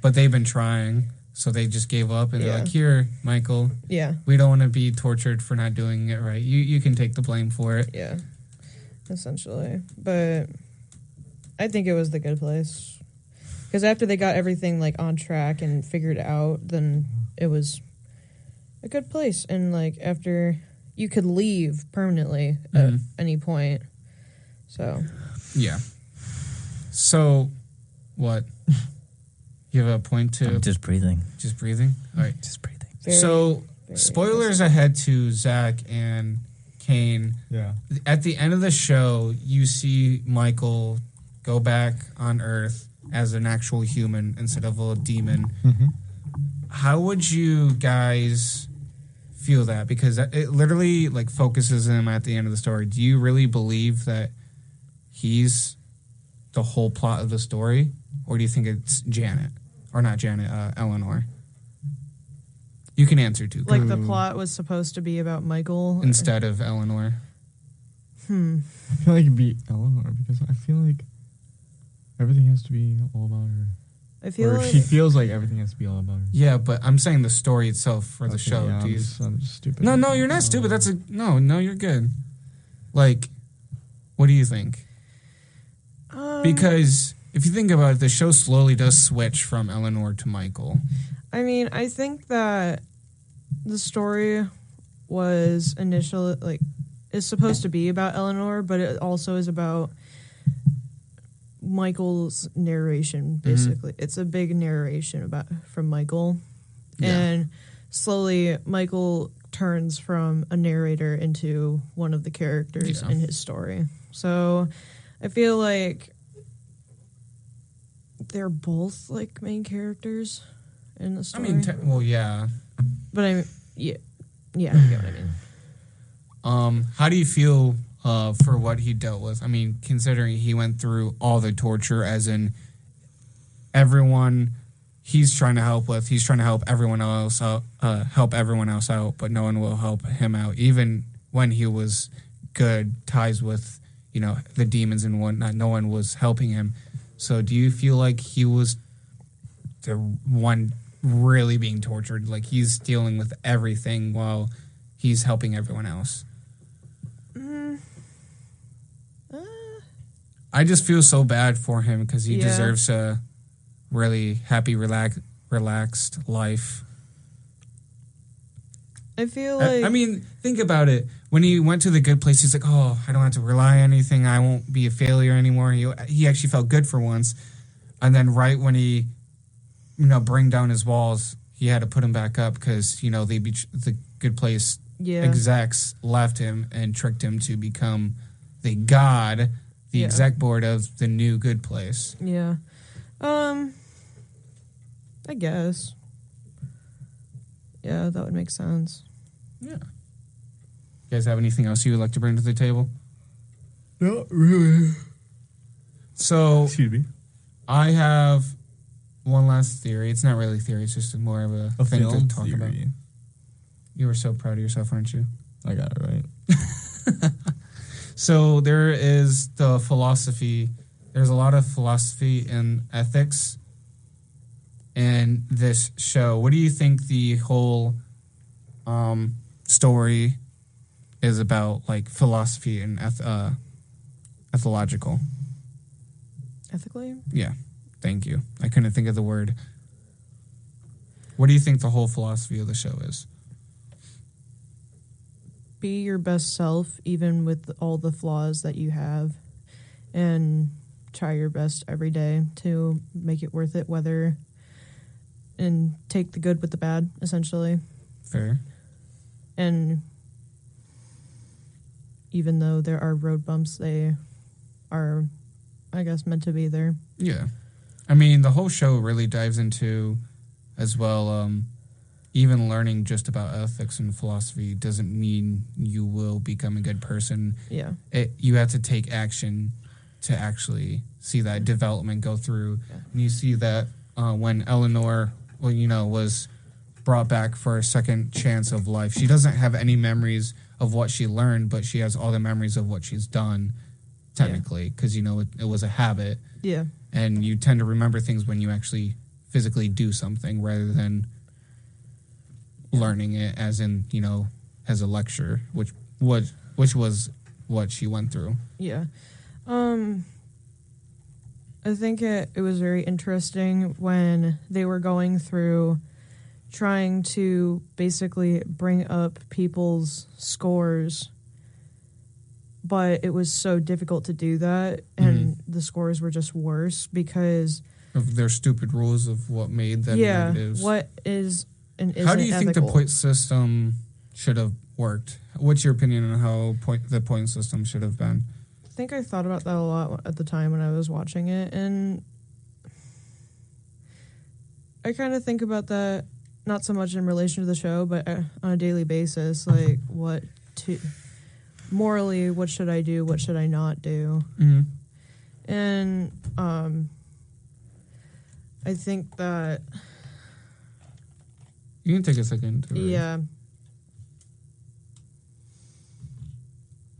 But they've been trying, so they just gave up and they're Yeah. like, here, Michael, Yeah, we don't want to be tortured for not doing it right. You can take the blame for it. yeah, essentially. But I think it was the good place because after they got everything like on track and figured out, then it was a good place. And like after you could leave permanently at any point. So Yeah. So, what? You have a point to I'm just breathing. just breathing? All right. Just breathing. very, So, very spoilers ahead to Zach and Kane. Yeah. At the end of the show, you see Michael go back on Earth as an actual human instead of a demon. Mm-hmm. How would you guys feel that? Because it literally like focuses him at the end of the story. Do you really believe that he's the whole plot of the story, or do you think it's Janet, or not Janet, Eleanor? You can answer too. Like the plot was supposed to be about Michael instead of Eleanor. I feel like it'd be Eleanor because I feel like everything has to be all about her. I feel Or like she feels like everything has to be all about her. Yeah, but I'm saying the story itself for the Okay, show. yeah, Do you- I'm just stupid. No, you're not stupid. That's no, you're good. Like, what do you think? Because if you think about it, the show slowly does switch from Eleanor to Michael. I mean, I think that the story was initially like is supposed to be about Eleanor, but it also is about Michael's narration. Basically, it's a big narration about from Michael, and slowly Michael turns from a narrator into one of the characters in his story. So, I feel like they're both like main characters in the I story. mean, well, yeah. But yeah, you get what I mean. How do you feel for what he dealt with? I mean, considering he went through all the torture, as in everyone he's trying to help with, he's trying to help everyone else out, but no one will help him out. Even when he was good, ties with, you know, the demons and whatnot, no one was helping him. So do you feel like he was the one really being tortured? Like he's dealing with everything while he's helping everyone else? I just feel so bad for him because he deserves a really happy, relaxed life. I feel like I mean, think about it. When he went to the good place, he's like, "Oh, I don't have to rely on anything. I won't be a failure anymore." He actually felt good for once, and then right when he, you know, bring down his walls, he had to put him back up because you know the good place execs left him and tricked him to become the god, the exec board of the new good place. Yeah. I guess. Yeah, that would make sense. Yeah. You guys have anything else you would like to bring to the table? Not really. So, Excuse me. I have one last theory. It's not really a theory. It's just more of a thing to film talk about. theory. You were so proud of yourself, aren't you? I got it right. So there is the philosophy. There's a lot of philosophy and ethics in this show. What do you think the whole story is about, like philosophy and ethological? Ethically? Yeah, thank you. I couldn't think of the word. What do you think the whole philosophy of the show is? Be your best self, even with all the flaws that you have, and try your best every day to make it worth it, and take the good with the bad, essentially. Fair. And even though there are road bumps, they are, I guess, meant to be there. Yeah. I mean, the whole show really dives into, as well, even learning just about ethics and philosophy doesn't mean you will become a good person. Yeah. You have to take action to actually see that development go through. Yeah. And you see that when Eleanor, was brought back for a second chance of life. She doesn't have any memories of what she learned, but she has all the memories of what she's done, technically, because, it was a habit. Yeah. And you tend to remember things when you actually physically do something rather than learning it as in, as a lecture, which was what she went through. Yeah. I think it was very interesting when they were going through trying to basically bring up people's scores, but it was so difficult to do that, and the scores were just worse because of their stupid rules of what made them negatives. What is and isn't How do you think the ethical. point system should have worked? What's your opinion on how the point system should have been? I think I thought about that a lot at the time when I was watching it, and I kind of think about that not so much in relation to the show, but on a daily basis, like morally, what should I do? What should I not do? Mm-hmm. And I think that you can take a second. yeah,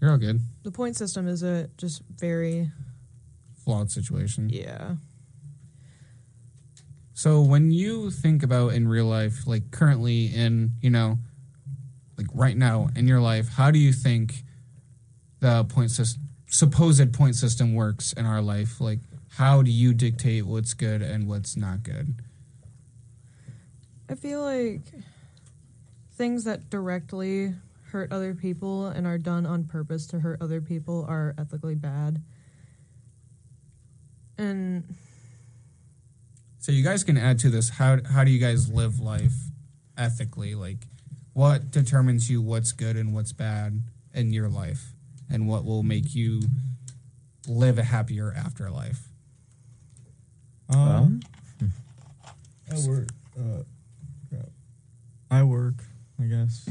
you're all good. the point system is a just very Flawed situation. yeah. So when you think about in real life, like currently in, like right now in your life, how do you think the supposed point system works in our life? Like, how do you dictate what's good and what's not good? I feel like things that directly hurt other people and are done on purpose to hurt other people are ethically bad. And So you guys can add to this. How do you guys live life ethically? Like, what determines you what's good and what's bad in your life, and what will make you live a happier afterlife? I work. I work. I guess.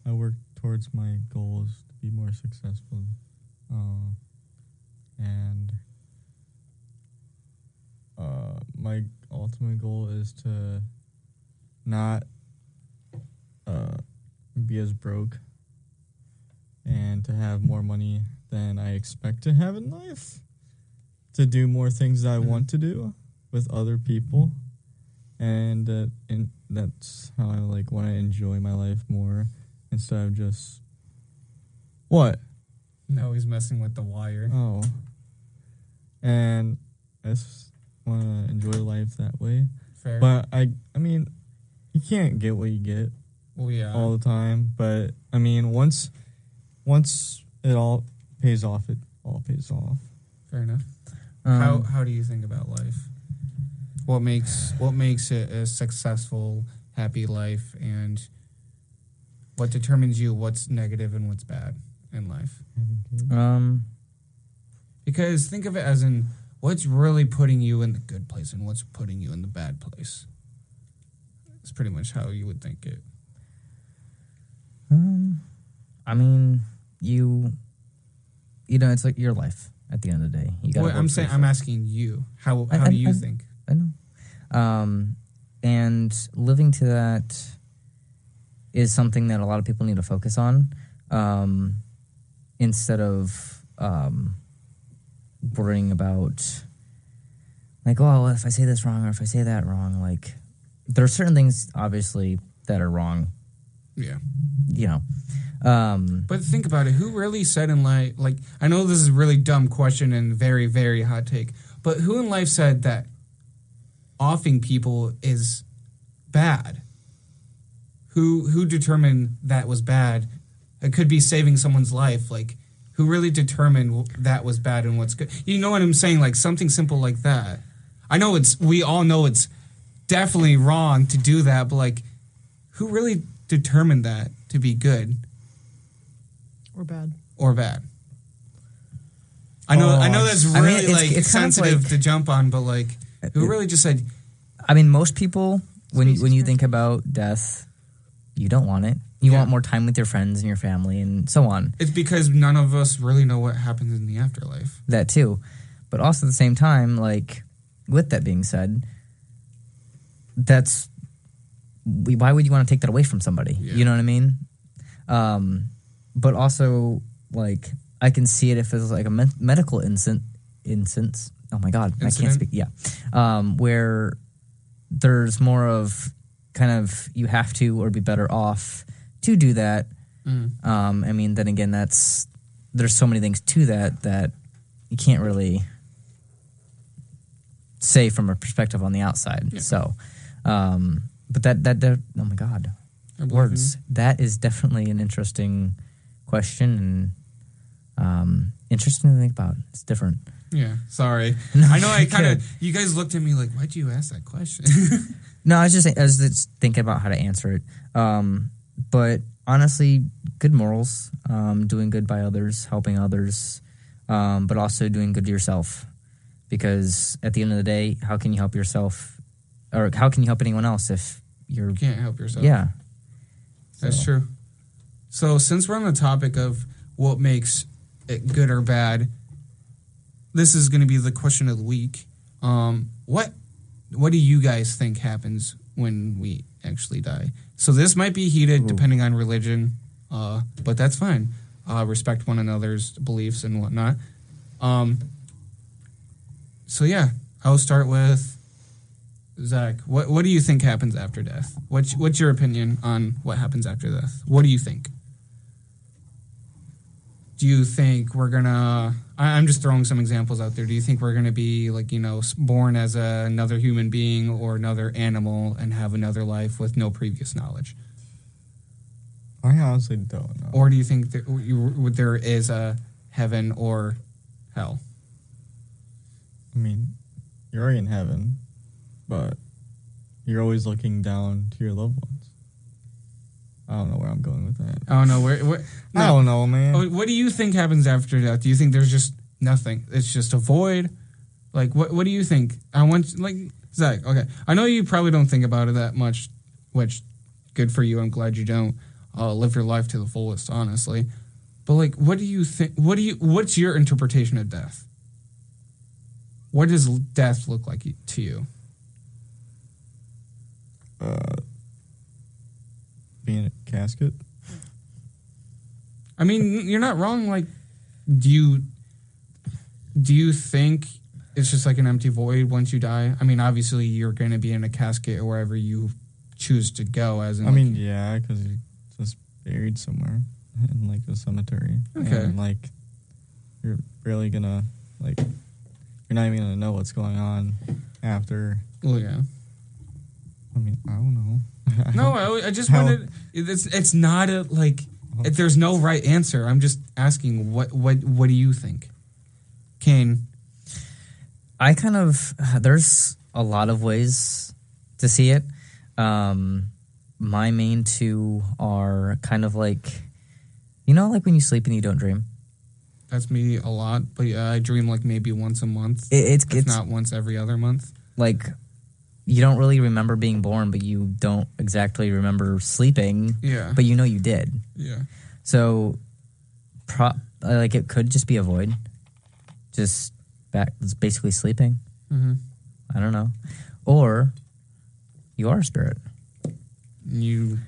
I work towards my goals to be more successful, and my ultimate goal is to not be as broke and to have more money than I expect to have in life, to do more things that I want to do with other people, and that's how I want to enjoy my life more instead of just what? No, he's messing with the wire. Oh, and I just want to enjoy life that way. Fair. But I mean, you can't get what you get Well, yeah. all the time. But I mean, once it all pays off, it all pays off. Fair enough. How do you think about life? What makes it a successful, happy life, and what determines you what's negative and what's bad in life? Because think of it as in what's really putting you in the good place and what's putting you in the bad place. It's pretty much how you would think it. I mean, you know, it's like your life at the end of the day. You got. I'm asking you. How do you think? I know. And living to that is something that a lot of people need to focus on, instead of worrying about like, oh, if I say this wrong or if I say that wrong. Like, there are certain things obviously that are wrong. Yeah. You know. But think about it. Who really said in life, like, I know this is a really dumb question and very, very hot take, but who in life said that offing people is bad? Who determined that was bad? It could be saving someone's life. Like, who really determined that was bad and what's good? You know what I'm saying? Like, something simple like that. I know we all know it's definitely wrong to do that, but like, who really determined that to be good? Or bad. or bad? I know that's I mean, really it's kind of sensitive like- to jump on, but like who really just said I mean, most people, when Species you first. think about death, you don't want it. You Yeah. want more time with your friends and your family and so on. it's because none of us really know what happens in the afterlife. That too. But also at the same time, like, with that being said, why would you want to take that away from somebody? Yeah. You know what I mean? But also, like, I can see it if it's like a medical instance. Oh my God, I can't Incident? speak. Yeah. Where there's more of kind of you have to or be better off to do that. I mean, then again, there's so many things to that you can't really say from a perspective on the outside. Yeah. So, but that oh my God, I believe words. That is definitely an interesting question and interesting to think about. It's different. Yeah, sorry. No, I know I you're kind of, good. you guys looked at me like, why'd you ask that question? No, I was just thinking about how to answer it. But honestly, good morals, doing good by others, helping others, but also doing good to yourself. Because at the end of the day, how can you help yourself, or how can you help anyone else if you're? You can't help yourself. Yeah, That's So- true. So since we're on the topic of what makes it good or bad, this is going to be the question of the week. What do you guys think happens when we actually die? So this might be heated depending on religion, but that's fine. Respect one another's beliefs and whatnot. So yeah, I'll start with Zach. What do you think happens after death? What's your opinion on what happens after death? What do you think? Do you think we're gonna? I'm just throwing some examples out there. Do you think we're gonna be like, born as another human being or another animal and have another life with no previous knowledge? I honestly don't know. Or do you think that there is a heaven or hell? I mean, you're already in heaven, but you're always looking down to your loved ones. I don't know where I'm going with that. I don't know I don't know, man. What do you think happens after death? Do you think there's just nothing? It's just a void? Like, what do you think? Zach, okay. I know you probably don't think about it that much, which, good for you. I'm glad you don't. Live your life to the fullest, honestly. But, like, what do you think? What's your interpretation of death? What does death look like to you? Being in a casket. I mean, you're not wrong. Like, do you think it's just like an empty void once you die? I mean, obviously you're going to be in a casket or wherever you choose to go. Yeah, because you're just buried somewhere in like a cemetery. Okay. And like, you're barely gonna like, you're not even gonna know what's going on after. Well, yeah. I mean, I don't know. No, I just How- wanted. It's not a like. There's no right answer. I'm just asking what do you think, Kane? I kind of there's a lot of ways to see it. My main two are kind of like, like when you sleep and you don't dream. That's me a lot, but yeah, I dream like maybe once a month. It's if not once every other month. like you don't really remember being born, but you don't exactly remember sleeping. Yeah. But you did. Yeah. So, like it could just be a void, just it's basically sleeping. Mm-hmm. I don't know, or you are a spirit. You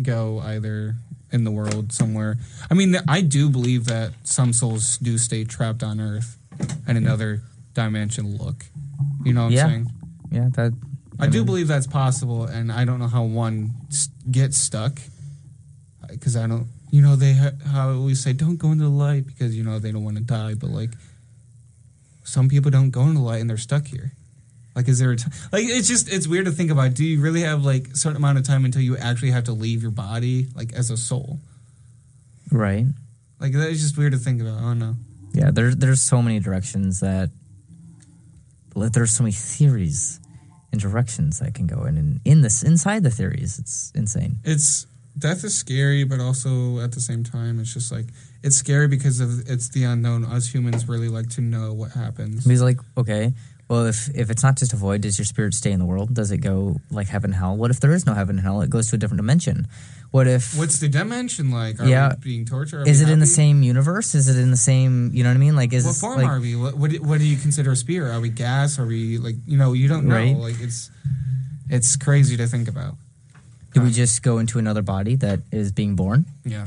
go either in the world somewhere. I mean, I do believe that some souls do stay trapped on Earth and another dimension look. You know what I'm saying? Yeah, that. I do believe that's possible, and I don't know how one gets stuck. Because I don't, they how I always say, don't go into the light because, they don't want to die. But, like, some people don't go into the light and they're stuck here. Like, is there it's weird to think about. Do you really have, like, a certain amount of time until you actually have to leave your body, like, as a soul? Right. Like, that is just weird to think about. I don't know. Yeah, there's so many directions that. There's so many theories and directions that can go in, and inside the theories, it's insane. It's death is scary, but also at the same time, it's just like it's scary because it's the unknown. Us humans really like to know what happens. He's like, okay, well, if it's not just a void, does your spirit stay in the world? Does it go like heaven and hell? What if there is no heaven and hell? It goes to a different dimension. What's the dimension like? Are we being tortured? Is it in the same universe? Is it in the same? You know what I mean? Like, what form are we? What do you consider a spirit? Are we gas? Are we like you don't know? Right. Like it's crazy to think about. Do we just go into another body that is being born? Yeah.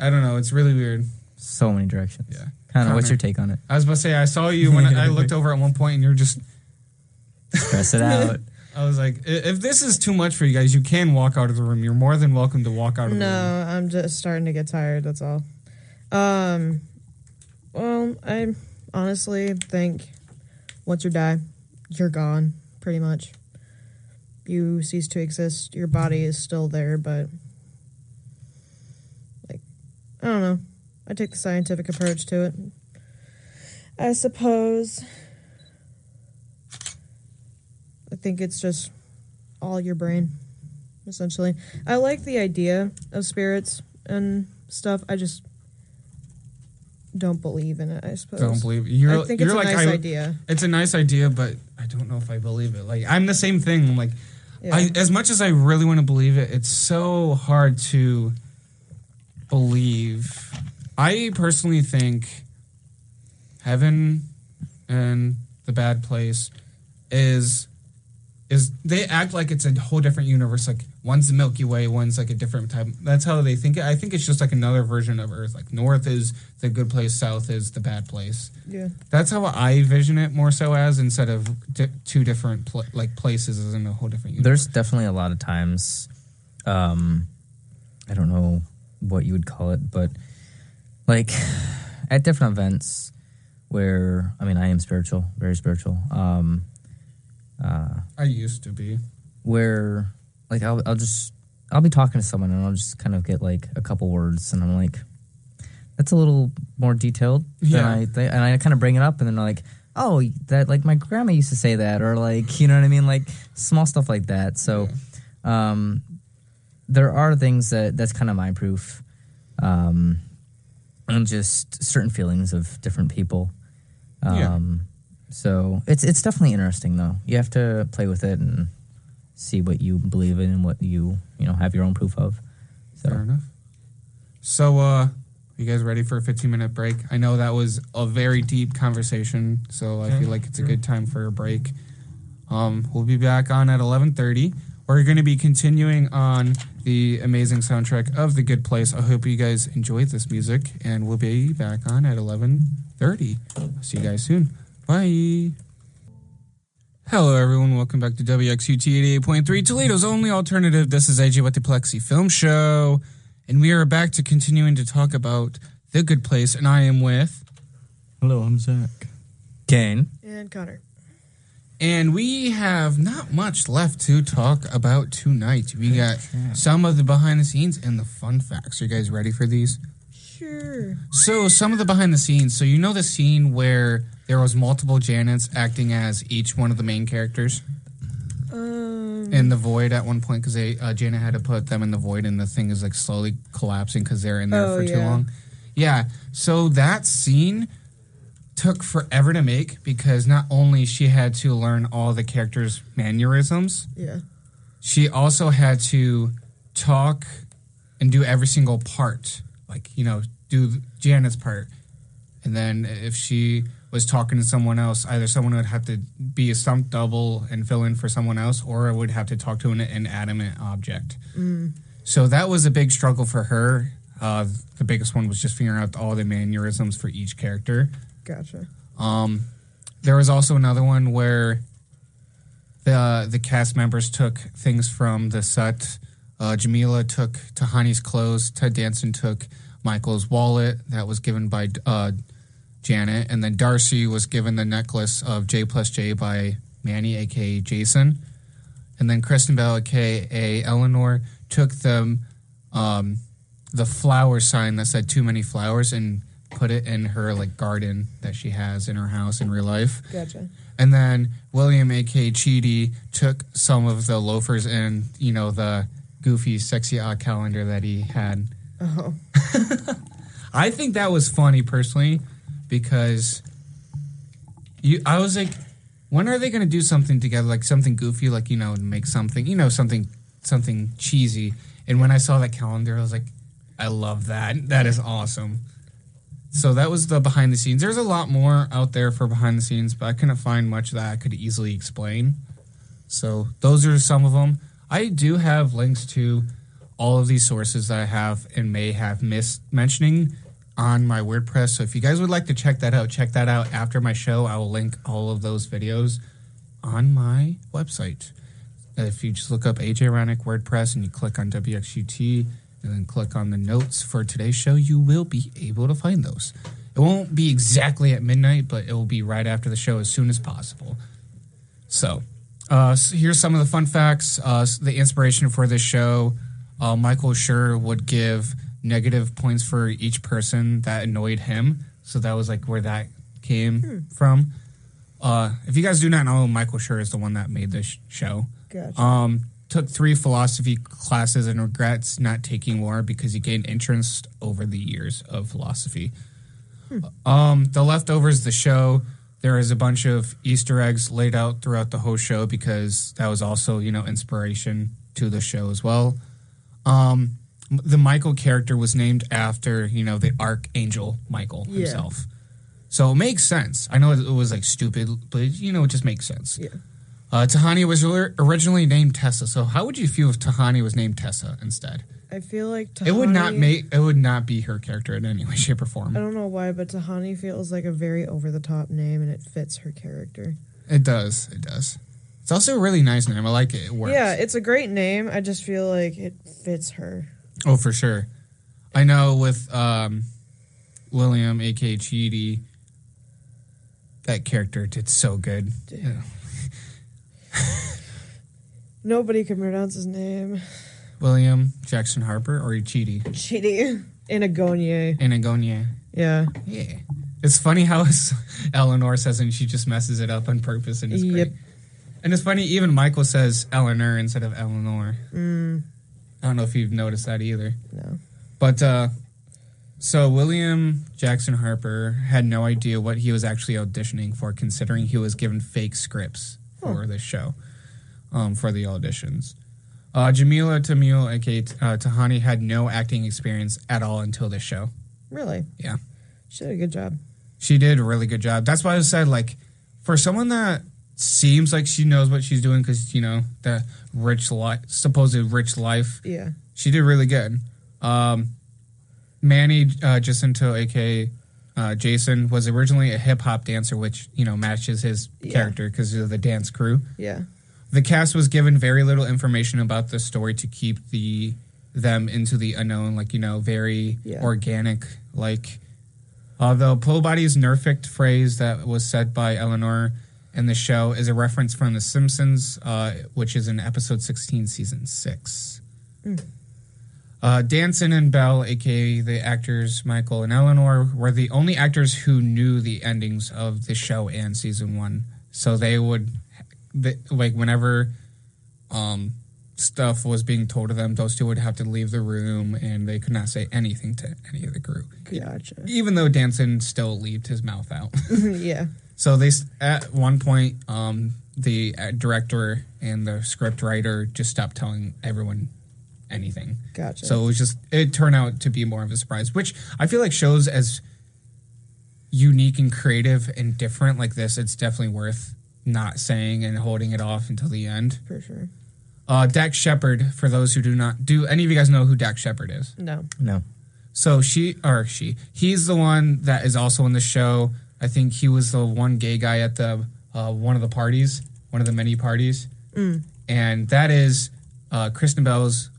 I don't know. It's really weird. So many directions. Yeah. Connor, what's your take on it? I was about to say I saw you when I looked over at one point and you're just stress it out. I was like, if this is too much for you guys, you can walk out of the room. You're more than welcome to walk out of the room. No, I'm just starting to get tired, that's all. Well, I honestly think once you die, you're gone, pretty much. You cease to exist. Your body is still there, but like, I don't know. I take the scientific approach to it. I suppose. I think it's just all your brain, essentially. I like the idea of spirits and stuff. I just don't believe in it, I suppose. Don't believe it. I think it's a nice idea. It's a nice idea, but I don't know if I believe it. Like, I'm the same thing. Like, as much as I really want to believe it, it's so hard to believe. I personally think heaven and the bad place is they act like it's a whole different universe. Like one's the Milky Way, one's like a different type. That's how they think it. I think it's just like another version of Earth. Like north is the good place, south is the bad place. Yeah, that's how I vision it more so as instead of two different places as in a whole different universe. There's definitely a lot of times, I don't know what you would call it, but like at different events where I am spiritual, very spiritual. I used to be. Where, like, I'll be talking to someone and I'll just kind of get, like, a couple words and I'm like, that's a little more detailed than I think. And I kind of bring it up and then they're like, oh, that, like, my grandma used to say that, or, like, you know what I mean? Like, small stuff like that. So, there are things that's kind of my proof. And just certain feelings of different people. So it's definitely interesting, though. You have to play with it and see what you believe in and what you have your own proof of. So. Fair enough. So, are you guys ready for a 15-minute break? I know that was a very deep conversation, so I feel like it's a good time for a break. We'll be back on at 11:30. We're going to be continuing on the amazing soundtrack of The Good Place. I hope you guys enjoyed this music, and we'll be back on at 11:30. See you guys soon. Bye. Hello, everyone. Welcome back to WXUT 88.3, Toledo's only alternative. This is AJ with the Plexi Film Show, and we are back to continuing to talk about The Good Place, and I am with... Hello, I'm Zach. Kane. And Connor. And we have not much left to talk about tonight. We got some of the behind the scenes and the fun facts. Are you guys ready for these? Sure. So, some of the behind the scenes. So, you know the scene where there was multiple Janets acting as each one of the main characters? In the void at one point, because Janet had to put them in the void, and the thing is like slowly collapsing because they're in there for too long. Yeah. So, that scene took forever to make because not only she had to learn all the characters' mannerisms, she also had to talk and do every single part. Like, do Janet's part. And then if she was talking to someone else, either someone would have to be a stunt double and fill in for someone else, or would have to talk to an inanimate object. So that was a big struggle for her. The biggest one was just figuring out all the mannerisms for each character. Gotcha. There was also another one where the cast members took things from the set. Jamila took Tahani's clothes. Ted Danson took Michael's wallet that was given by Janet. And then Darcy was given the necklace of J plus J by Manny, a.k.a. Jason. And then Kristen Bell, a.k.a. Eleanor, took the flower sign that said too many flowers and put it in her garden that she has in her house in real life. Gotcha. And then William, a.k.a. Chidi, took some of the loafers and, the goofy, sexy odd calendar that he had. Oh. I think that was funny personally because I was like, when are they going to do something together, like something goofy, like, make something, something cheesy. And when I saw that calendar, I was like, I love that. That is awesome. So that was the behind the scenes. There's a lot more out there for behind the scenes, but I couldn't find much that I could easily explain. So those are some of them. I do have links to all of these sources that I have and may have missed mentioning on my WordPress. So if you guys would like to check that out after my show. I will link all of those videos on my website. If you just look up AJ Ronick WordPress and you click on WXUT and then click on the notes for today's show, you will be able to find those. It won't be exactly at midnight, but it will be right after the show as soon as possible. So here's some of the fun facts. The inspiration for this show, Michael Schur would give negative points for each person that annoyed him. So that was like where that came from. If you guys do not know, Michael Schur is the one that made this show. Gotcha. Took 3 philosophy classes and regrets not taking more because he gained interest over the years of philosophy. The Leftovers, the show, there is a bunch of Easter eggs laid out throughout the whole show because that was also, inspiration to the show as well. The Michael character was named after, the Archangel Michael himself. So it makes sense. I know it was like stupid, but it just makes sense. Yeah. Tahani was originally named Tessa. So how would you feel if Tahani was named Tessa instead? I feel like Tahani... It would not be her character in any way, shape, or form. I don't know why, but Tahani feels like a very over-the-top name, and it fits her character. It does. It's also a really nice name. I like it. It works. Yeah, it's a great name. I just feel like it fits her. Oh, for sure. I know with William, a.k.a. Cheedy, that character did so good. Yeah. Nobody can pronounce his name. William Jackson Harper or Cheedy? Cheedy. Inagonye. Yeah. Yeah. It's funny how Eleanor says it and she just messes it up on purpose and it's great. And it's funny, even Michael says Eleanor instead of Eleanor. I don't know if you've noticed that either. No. But, so William Jackson Harper had no idea what he was actually auditioning for, considering he was given fake scripts for this show, for the auditions. Jamila Tamil, aka Tahani, had no acting experience at all until this show. Really? Yeah. She did a good job. She did a really good job. That's why I said, like, for someone that seems like she knows what she's doing because, the supposed rich life. Yeah. She did really good. Manny Jacinto, a.k.a. Jason, was originally a hip-hop dancer, which, matches his character because of the dance crew. Yeah. The cast was given very little information about the story to keep them into the unknown, like, very organic. Like, the Pull Body's nerfed phrase that was said by Eleanor in the show is a reference from The Simpsons, which is in episode 16, season 6. Danson and Bell, a.k.a. the actors Michael and Eleanor, were the only actors who knew the endings of the show and season 1. So they would, whenever stuff was being told to them, those two would have to leave the room and they could not say anything to any of the crew. Gotcha. Even though Danson still leaved his mouth out. Yeah. So at one point, the director and the script writer just stopped telling everyone anything. Gotcha. So it turned out to be more of a surprise, which I feel like shows as unique and creative and different like this, it's definitely worth not saying and holding it off until the end. For sure. Dax Shepard, for those who do any of you guys know who Dax Shepard is? No. So he's the one that is also in the show. I think he was the one gay guy at the one of the many parties. And that is Kristen Bell's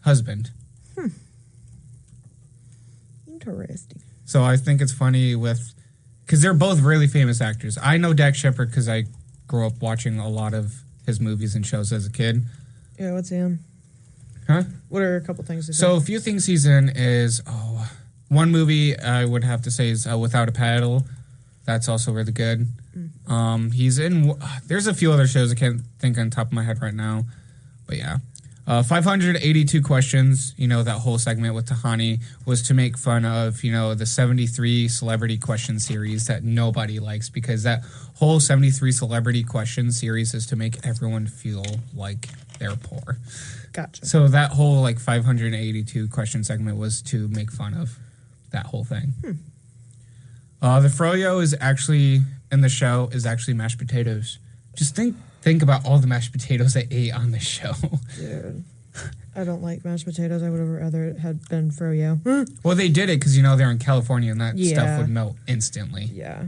husband. Interesting. So I think it's funny because they're both really famous actors. I know Dax Shepard because I grew up watching a lot of his movies and shows as a kid. Yeah, what's he in? Huh? What are a couple things he's So in? a few things he's in is, one movie I would have to say is Without a Paddle. That's also really good. He's in, there's a few other shows I can't think on top of my head right now. But yeah. 582 questions, that whole segment with Tahani was to make fun of, the 73 celebrity question series that nobody likes, because that whole 73 celebrity question series is to make everyone feel like they're poor. Gotcha. So that whole 582 question segment was to make fun of that whole thing. The froyo is actually, in the show, is actually mashed potatoes. Just think about all the mashed potatoes I ate on the show. Dude, I don't like mashed potatoes. I would have rather it had been froyo. Well, they did it because, they're in California and that Yeah. stuff would melt instantly. Yeah,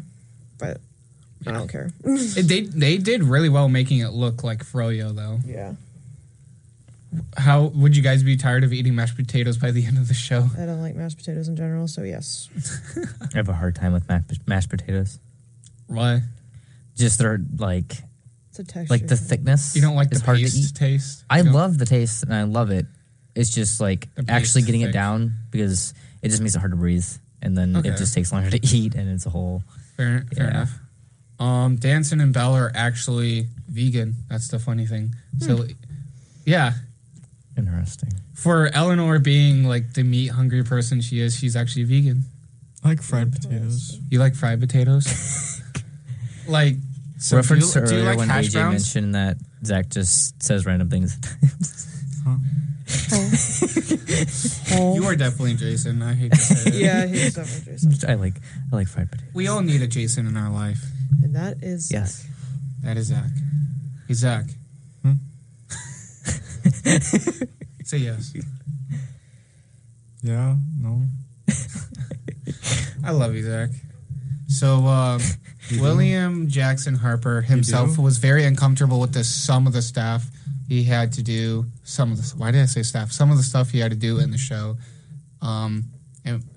but I don't care. They did really well making it look like froyo, though. Yeah, How would you guys be tired of eating mashed potatoes by the end of the show? I don't like mashed potatoes in general, so yes. I have a hard time with mashed potatoes. Why? Just they're It's a texture. the thing. thickness. You don't like is the hard to paste eat. taste? I You don't- love the taste and I love it. It's just paste actually is getting it thick. down, because it just makes it hard to breathe, and then Okay. it just takes longer to eat, and it's a whole. Fair Yeah. enough. Danson and Belle are actually vegan. That's the funny thing. So, yeah. Interesting. For Eleanor being the meat hungry person she is, she's actually vegan. I like fried potatoes. You like fried potatoes? So Reference do to you earlier like when hash AJ browns? mentioned that Zach just says random things. You are definitely Jason. I hate to say it. Yeah, he's definitely Jason. I like fried potatoes. We all need a Jason in our life. And that is Yes. That is Zach. Hey, Zach. Say yes. Yeah, no. I love you, Zach. So, William Jackson Harper himself was very uncomfortable with some of the stuff he had to do. Why did I say staff? Some of the stuff he had to do in the show. And,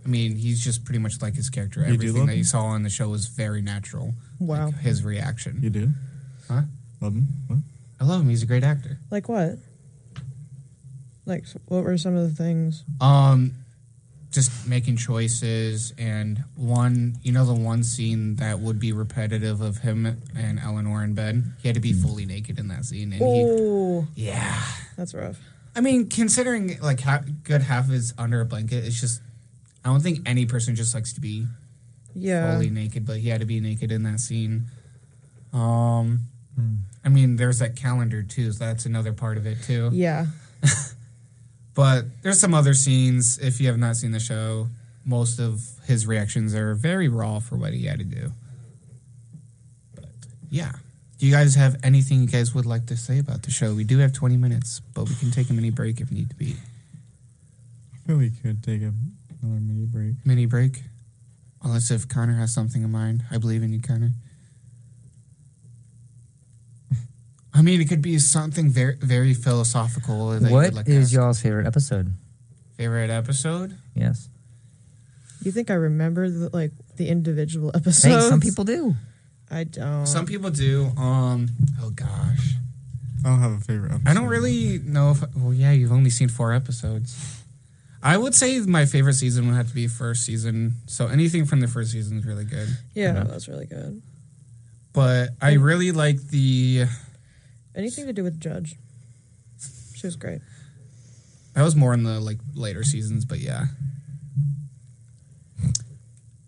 he's just pretty much like his character. You do Everything love that you him? saw on the show was very natural. Wow. His reaction. You do? Huh? Love him? What? I love him. He's a great actor. Like what? What were some of the things? Just making choices, and the one scene that would be repetitive of him and Eleanor in bed, he had to be fully naked in that scene. And yeah. That's rough. Considering good half is under a blanket, it's just, I don't think any person just likes to be fully naked, but he had to be naked in that scene. There's that calendar too, so that's another part of it too. Yeah. But there's some other scenes, if you have not seen the show, most of his reactions are very raw for what he had to do. But, yeah. Do you guys have anything you guys would like to say about the show? We do have 20 minutes, but we can take a mini break if need to be. I feel we could take another mini break. Mini break? Unless if Connor has something in mind. I believe in you, Connor. It could be something very, very philosophical. That you would What like to is ask. y'all's favorite episode? Favorite episode? Yes. You think I remember the individual episodes? Hey, some people do. I don't. Some people do. Oh gosh. I don't have a favorite episode. I don't really know if. Well, yeah, you've only seen 4 episodes. I would say my favorite season would have to be first season. So anything from the first season is really good. Yeah, Yeah. that's really good. But I really like the. Anything to do with Judge. She was great. That was more in the later seasons, but yeah.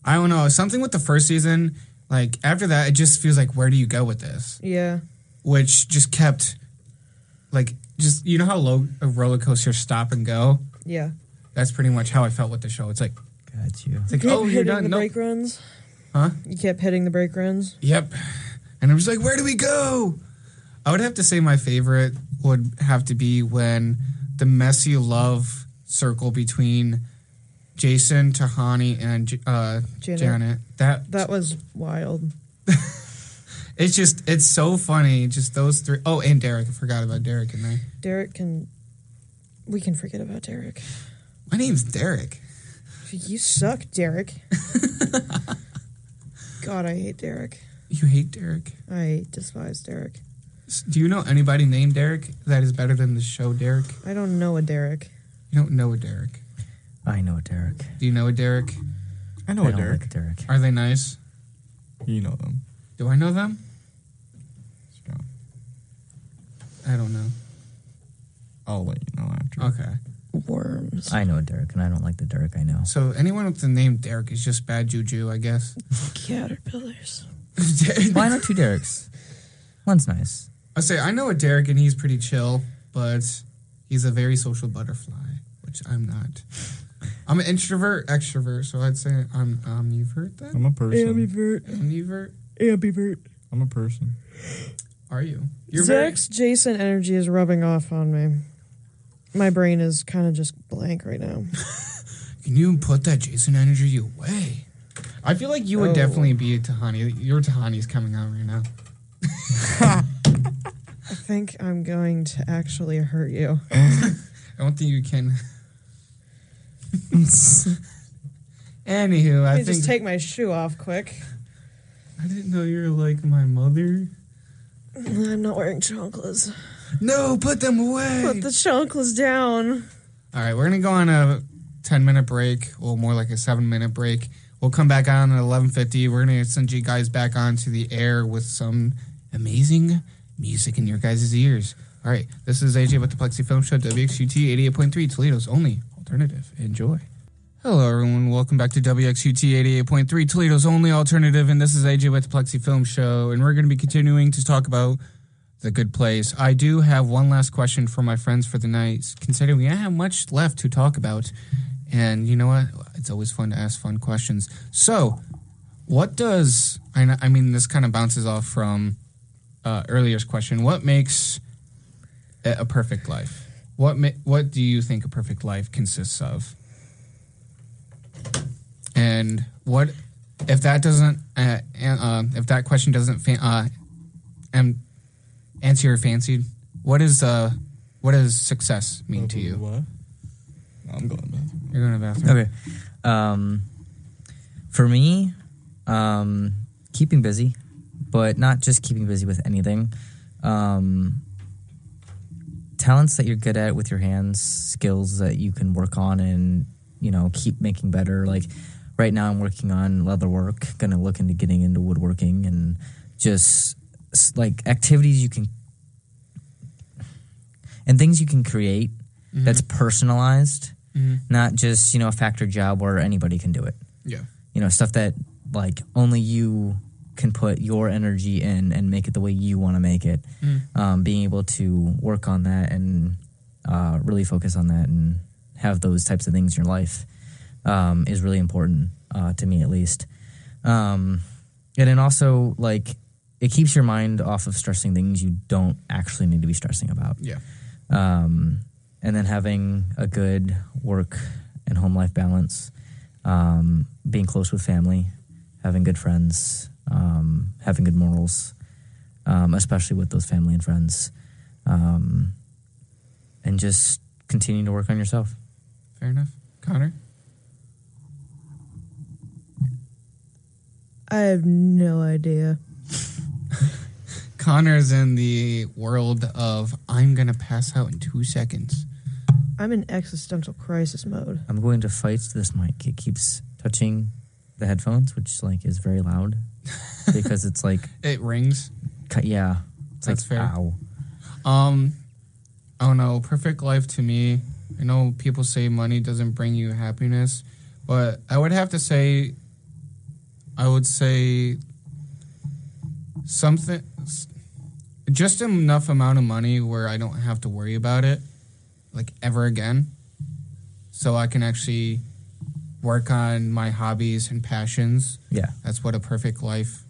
I don't know. Something with the first season, after that, it just feels like, where do you go with this? Yeah. Which just kept, you know how a roller coaster stop and go? Yeah. That's pretty much how I felt with the show. It's like, Got you. it's like, You kept oh, you're hitting done. the No. brake runs. Huh? You kept hitting the brake runs. Yep. And I'm just like, where do we go? I would have to say my favorite would have to be when the messy love circle between Jason, Tahani, and Janet. That was wild. It's so funny. Just those 3. Oh, and Derek. I forgot about Derek in there. We can forget about Derek. My name's Derek. You suck, Derek. God, I hate Derek. You hate Derek? I despise Derek. Do you know anybody named Derek that is better than the show Derek? I don't know a Derek. You don't know a Derek. I know a Derek. Do you know a Derek? I know I a don't Derek. like Derek. Are they nice? You know them. Do I know them? Yeah. I don't know. I'll let you know after. Okay. Worms. I know Derek, and I don't like the Derek I know. So anyone with the name Derek is just bad juju, I guess. Caterpillars. Why not 2 Dereks? One's nice. I say I know a Derek and he's pretty chill, but he's a very social butterfly, which I'm not. I'm an introvert, extrovert, so I'd say I'm omnivert then. I'm a person. Ambivert. I'm a person. Are you? You're Zach's Jason energy is rubbing off on me. My brain is kind of just blank right now. Can you put that Jason energy away? I feel like you would definitely be a Tahani. Your Tahani's coming out right now. I think I'm going to actually hurt you. I don't think you can. Anywho, Let me just take my shoe off quick. I didn't know you were like my mother. I'm not wearing chanclas. No, put them away. Put the chanclas down. All right, we're going to go on a 10-minute break, or more like a 7-minute break. We'll come back on at 11:50. We're going to send you guys back onto the air with some amazing music in your guys' ears. All right, this is AJ with the Plexi Film Show, WXUT 88.3, Toledo's only alternative. Enjoy. Hello, everyone. Welcome back to WXUT 88.3, Toledo's only alternative, and this is AJ with the Plexi Film Show, and we're going to be continuing to talk about The Good Place. I do have one last question for my friends for the night, considering we don't have much left to talk about, and you know what? It's always fun to ask fun questions. So, what does, I mean, this kind of bounces off from earlier's question, what makes a perfect life? What do you think a perfect life consists of? And what if that doesn't if that question doesn't answer your fancy? What does success mean to you? What? I'm going to the bathroom. You're going to the bathroom. Okay. For me, keeping busy, but not just keeping busy with anything. Talents that you're good at with your hands, skills that you can work on and, keep making better. Like right now I'm working on leather work, going to look into getting into woodworking and just like activities you can, and things you can create that's personalized, not just, a factory job where anybody can do it. Yeah. Stuff that like only you can put your energy in and make it the way you want to make it. Being able to work on that and really focus on that and have those types of things in your life is really important to me, at least. And then also, like, it keeps your mind off of stressing things you don't actually need to be stressing about. Yeah. And then having a good work and home life balance, being close with family, having good friends, having good morals, especially with those family and friends, and just continuing to work on yourself. Fair enough. Connor? I have no idea. Connor's in the world of I'm going to pass out in 2 seconds. I'm in existential crisis mode. I'm going to fight this mic. It keeps touching the headphones, which is very loud because it's like It rings. yeah, it's That's like fair. ow. Oh no, perfect life to me. I know people say money doesn't bring you happiness, but I would say something, just enough amount of money where I don't have to worry about it, like ever again, so I can actually work on my hobbies and passions. Yeah. That's what a perfect life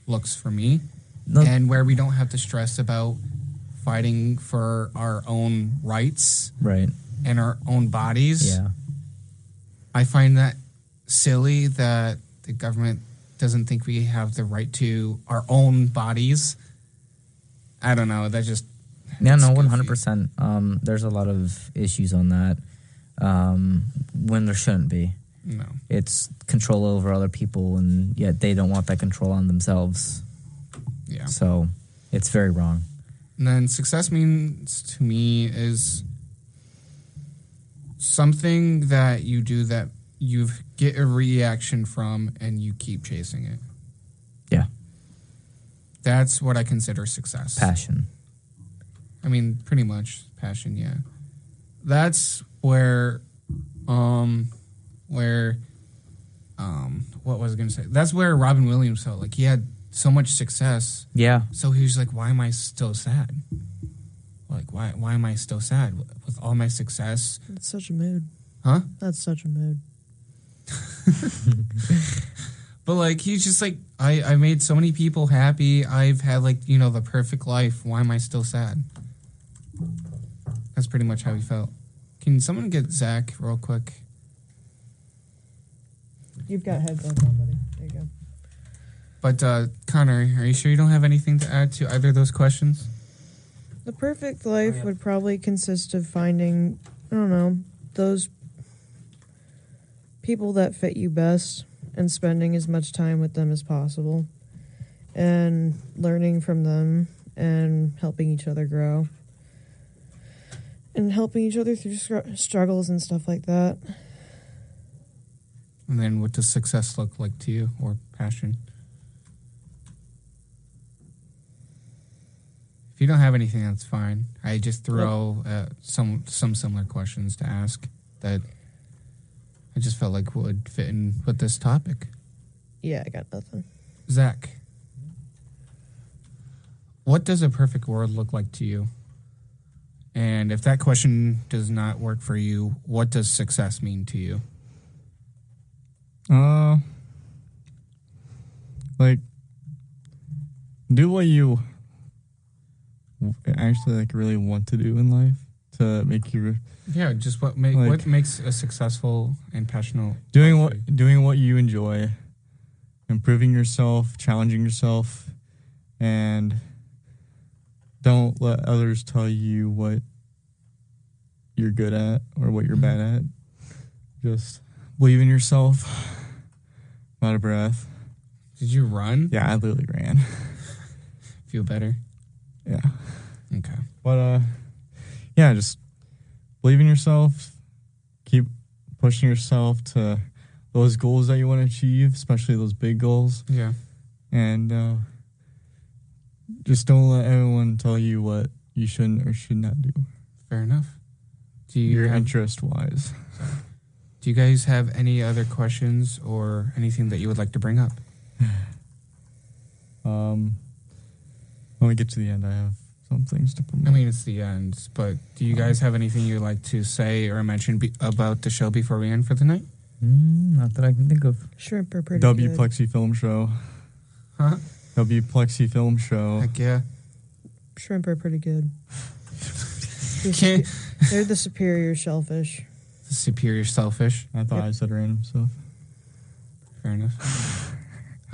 looks for me. No, And where we don't have to stress about fighting for our own rights right. and our own bodies. Yeah. I find that silly that the government doesn't think we have the right to our own bodies. I don't know. That just... Yeah, no, goofy. 100%. There's a lot of issues on that when there shouldn't be. No. It's control over other people, and yet they don't want that control on themselves. Yeah. So it's very wrong. And then success means to me is something that you do that you get a reaction from and you keep chasing it. Yeah. That's what I consider success. Passion. I mean, pretty much passion, yeah. that's where what was I going to say? That's where Robin Williams felt like he had so much success. Yeah. So he was like, why am I still sad? Like, why am I still sad with all my success? That's such a mood. Huh? That's such a mood. But like, he's just like, I made so many people happy. I've had like, the perfect life. Why am I still sad? That's pretty much how he felt. Can someone get Zach real quick? You've got headphones on, buddy. There you go. But Connor, are you sure you don't have anything to add to either of those questions? The perfect life would probably consist of finding, I don't know, those people that fit you best and spending as much time with them as possible and learning from them and helping each other grow and helping each other through struggles and stuff like that. And then what does success look like to you, or passion? If you don't have anything, that's fine. I just throw some similar questions to ask that I just felt like would fit in with this topic. Yeah, I got nothing. Zach, what does a perfect world look like to you? And if that question does not work for you, what does success mean to you? Like, do what you actually like really want to do in life to make you Just what makes a successful and passionate doing what you enjoy, improving yourself, challenging yourself, and don't let others tell you what you're good at or what you're bad at. Just believe in yourself. I'm out of breath. Did you run? Yeah, I literally ran. Feel better? Yeah. Okay. But yeah, just believe in yourself. Keep pushing yourself to those goals that you want to achieve, especially those big goals. Yeah. And just don't let everyone tell you what you shouldn't or should not do. Fair enough. Your interest-wise. Do you guys have any other questions or anything that you would like to bring up? When we get to the end, I have some things to promote. I mean, it's the end, but do you guys have anything you'd like to say or mention about the show before we end for the night? Not that I can think of. Shrimp are pretty W good. Plexi Film Show. Huh? W Plexi Film Show. Heck yeah. Shrimp are pretty good. Can't- They're the superior shellfish. The superior shellfish. I thought I said random stuff. Fair enough.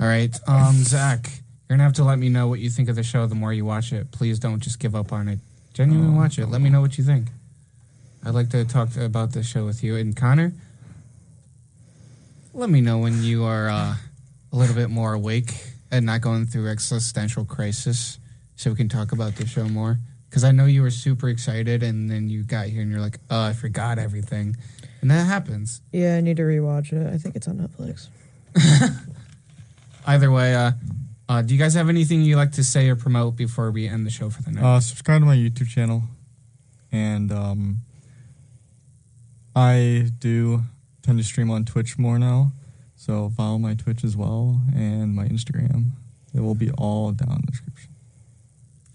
All right. Zach, you're going to have to let me know what you think of the show the more you watch it. Please don't just give up on it. Genuinely watch it. Let me know what you think. I'd like to talk about this show with you. And Connor, let me know when you are a little bit more awake and not going through existential crisis so we can talk about the show more. Because I know you were super excited and then you got here and you're like, I forgot everything. And that happens. Yeah, I need to rewatch it. I think it's on Netflix. Either way, do you guys have anything you'd like to say or promote before we end the show for the night? Subscribe to my YouTube channel. And I do tend to stream on Twitch more now. So follow my Twitch as well and my Instagram. It will be all down in the description.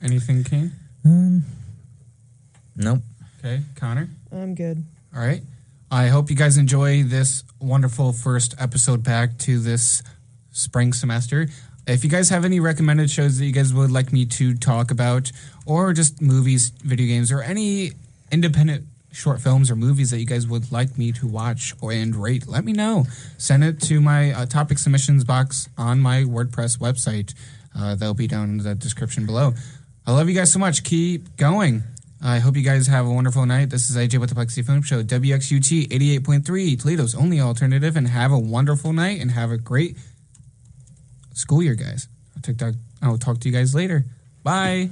Anything, Kane? Nope. Okay, Connor? I'm good. All right. I hope you guys enjoy this wonderful first episode back to this spring semester. If you guys have any recommended shows that you guys would like me to talk about, or just movies, video games, or any independent short films or movies that you guys would like me to watch and rate, let me know. Send it to my topic submissions box on my WordPress website. They'll be down in the description below. I love you guys so much. Keep going. I hope you guys have a wonderful night. This is AJ with the Plexi Film Show, WXUT 88.3, Toledo's only alternative, and have a wonderful night and have a great school year, guys. I'll talk to you guys later. Bye.